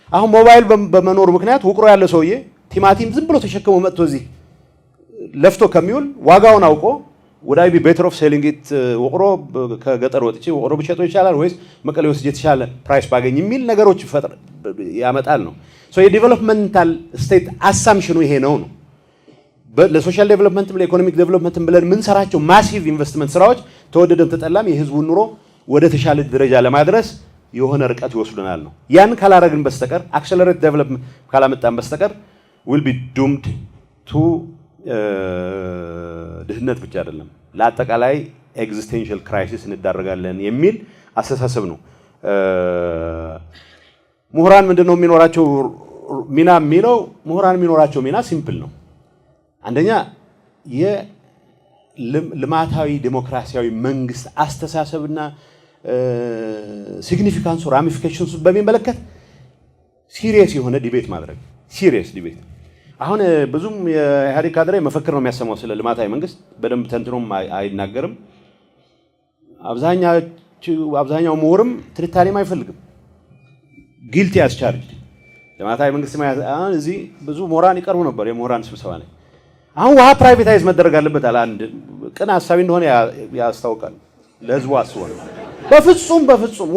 አሁን ሞባይል በመኖሩ ምክንያት ውቅሮ ያለ ሰውዬ ቲማቲም ዝም ብሎ ተሸክሞ መጥቶ እዚህ ለፍቶ ከሚውል ዋጋውን አውቆ would I be better off selling it ውቅሮ ከገጠር ወጥቼ ውቅሮ ብሸጠው ይሻላል ወይስ መቀሌ ወስጄ የተሻለ ፕራይስ ባገኝ የሚል ነገሮች ይፈጥር ያመጣል ነው። ሶ የዲቨሎፕመንታል ስቴት አሳምፕሽኑ ይሄ ነው። ለሶሻል ዴቨሎፕመንትም ለኢኮኖሚክ ዴቨሎፕመንትም ብለን የምንሰራቸው ማሲቭ ኢንቨስትመንት ስራዎች ተወደደም ተጠላም የህዝቡን ኑሮ ወደ ተሻለ ደረጃ ለማድረስ የሆነ ርቀት ይወስዱናል ነው። ያን ካላረግን በስተቀር አክሰለሬት ዴቨሎፕመንት ካላመጣን በስተቀር will be doomed to ድህነት ብቻ አይደለም ለአጠቃላይ ኤግዚስቴንሻል ክራይሲስ እንዳረጋለን የሚል አስተሳሰብ ነው። ምሁራን ምንድነው የሚኖራቸው ሚና የሚለው ምሁራን የሚኖራቸው ሚና ሲምፕል ነው። አንደኛ የልማታዊ ዲሞክራሲያዊ መንግስት አስተሳሰብና ሲግኒፊካንስ ራሚፊኬሽንስ በሚመለከት ሲሪየስ የሆነ ዲቤት ማድረግ ሲሪየስ ዲቤት። አሁን ብዙም የኢህአዴግ ካድሬ መፈክር ነው የሚያሰማው ስለ ልማታዊ መንግስት በደንብ ተንትኖም አይናገርም። አብዛኛው ምሁርም ትንታኔም አይፈልግም። ጊልቲ አስቻርጅ ልማታዊ መንግስት አሁን እዚህ ብዙ ምሁራን ይቀርቡ ነበር የምሁራን ስብሰባ ላይ አሁን ውሃ ፕራይቬታይዝ መደረግ አለበት አለ አንድ ቅን ሐሳቢ እንደሆነ ያስታውቃል። ለህዝቡ አስቦ ነው። በፍጹም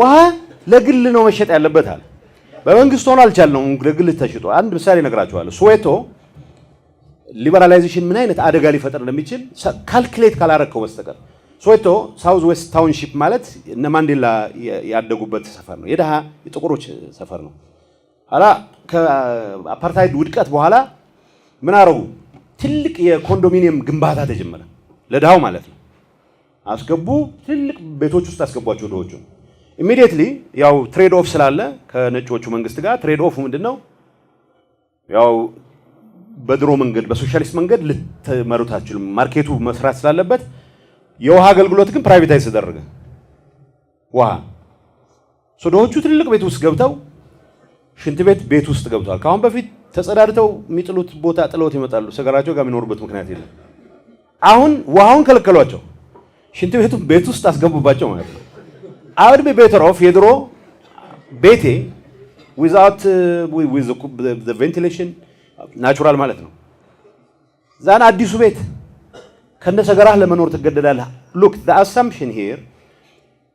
ውሃ ለግል ነው መሸጥ ያለበት አለ። በመንግስት ሆኖ አልቻልነውም ለግል ተሽጦ። አንድ ምሳሌ እነግራችኋለሁ። ስዌቶ ሊበራላይዜሽን ምን አይነት አደጋ ሊፈጥር እንደሚችል ካልኩሌት ካላረከው በስተቀር ስዌቶ ሳውዝ ዌስት ታውንሺፕ ማለት እነ ማንዴላ ያደጉበት ሰፈር ነው። የደሃ የጥቁሮች ሰፈር ነው። አላ ከአፓርታይድ ውድቀት በኋላ ምን አረጉ? ትልቅ የኮንዶሚኒየም ግንባታ ተጀመረ። ለድሃው ማለት ነው። አስገቡ፣ ትልቅ ቤቶች ውስጥ አስገቧቸው ድሆቹ። ኢሚዲየትሊ ያው ትሬድ ኦፍ ስላለ ከነጮቹ መንግስት ጋር ትሬድ ኦፍ ምንድነው? ያው በድሮ መንገድ በሶሻሊስት መንገድ ልትመሩት አትችሉም። ማርኬቱ መስራት ስላለበት የውሃ አገልግሎት ግን ፕራይቬታይዝ ተደረገ። ውሃ ድሆቹ ትልቅ ቤት ውስጥ ገብተው ሽንት ቤት ውስጥ ገብተዋል። ከአሁን በፊት ተጸዳድተው የሚጥሉት ቦታ ጥለውት ይመጣሉ። ሰገራቸው ጋር የሚኖሩበት ምክንያት የለም። አሁን ውሃውን ከለከሏቸው፣ ሽንት ቤቱ ቤት ውስጥ አስገቡባቸው ማለት ነው። አውድ ቢ ቤተር ኦፍ የድሮ ቤቴ ዊዛውት ዊዝ ዘ ቬንቲሌሽን ናቹራል ማለት ነው። ዛና አዲሱ ቤት ከነሰገራህ ለመኖር ትገደዳለህ። ሉክ ዘ አሳምፕሽን ሂር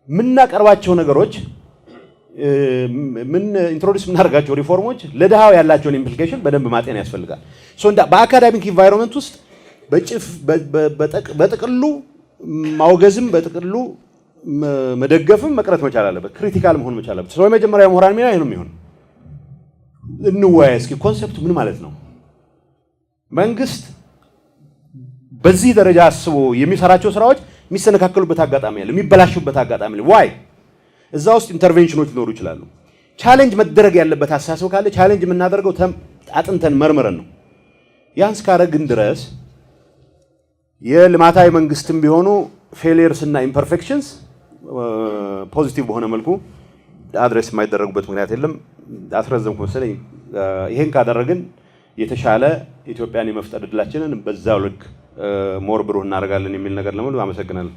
ምናቀርባቸው ነገሮች ምን ኢንትሮዲዩስ ምናደርጋቸው ሪፎርሞች ለድሃው ያላቸውን ኢምፕሊኬሽን በደንብ ማጤን ያስፈልጋል። ሶ በአካዳሚክ ኢንቫይሮንመንት ውስጥ በጥቅሉ ማውገዝም በጥቅሉ መደገፍም መቅረት መቻል አለበት። ክሪቲካል መሆን መቻል አለበት። ሰው የመጀመሪያ ምሁራን ሚና ይሄ ነው የሚሆነው። እንወያይ እስኪ ኮንሰፕቱ ምን ማለት ነው? መንግስት በዚህ ደረጃ አስቦ የሚሰራቸው ስራዎች የሚሰነካከሉበት አጋጣሚ አለ፣ የሚበላሹበት አጋጣሚ አለ። ዋይ እዛ ውስጥ ኢንተርቬንሽኖች ሊኖሩ ይችላሉ። ቻሌንጅ መደረግ ያለበት አስተሳሰብ ካለ ቻሌንጅ የምናደርገው አጥንተን መርምረን ነው። ያን እስካደረግን ድረስ የልማታዊ መንግስትም ቢሆኑ ፌሊየርስ እና ኢምፐርፌክሽንስ ፖዚቲቭ በሆነ መልኩ አድሬስ የማይደረጉበት ምክንያት የለም። አስረዘምኩ መሰለኝ። ይሄን ካደረግን የተሻለ ኢትዮጵያን የመፍጠር እድላችንን በዛው ልክ ሞር ብሩህ እናደርጋለን የሚል ነገር ለሙሉ አመሰግናለሁ።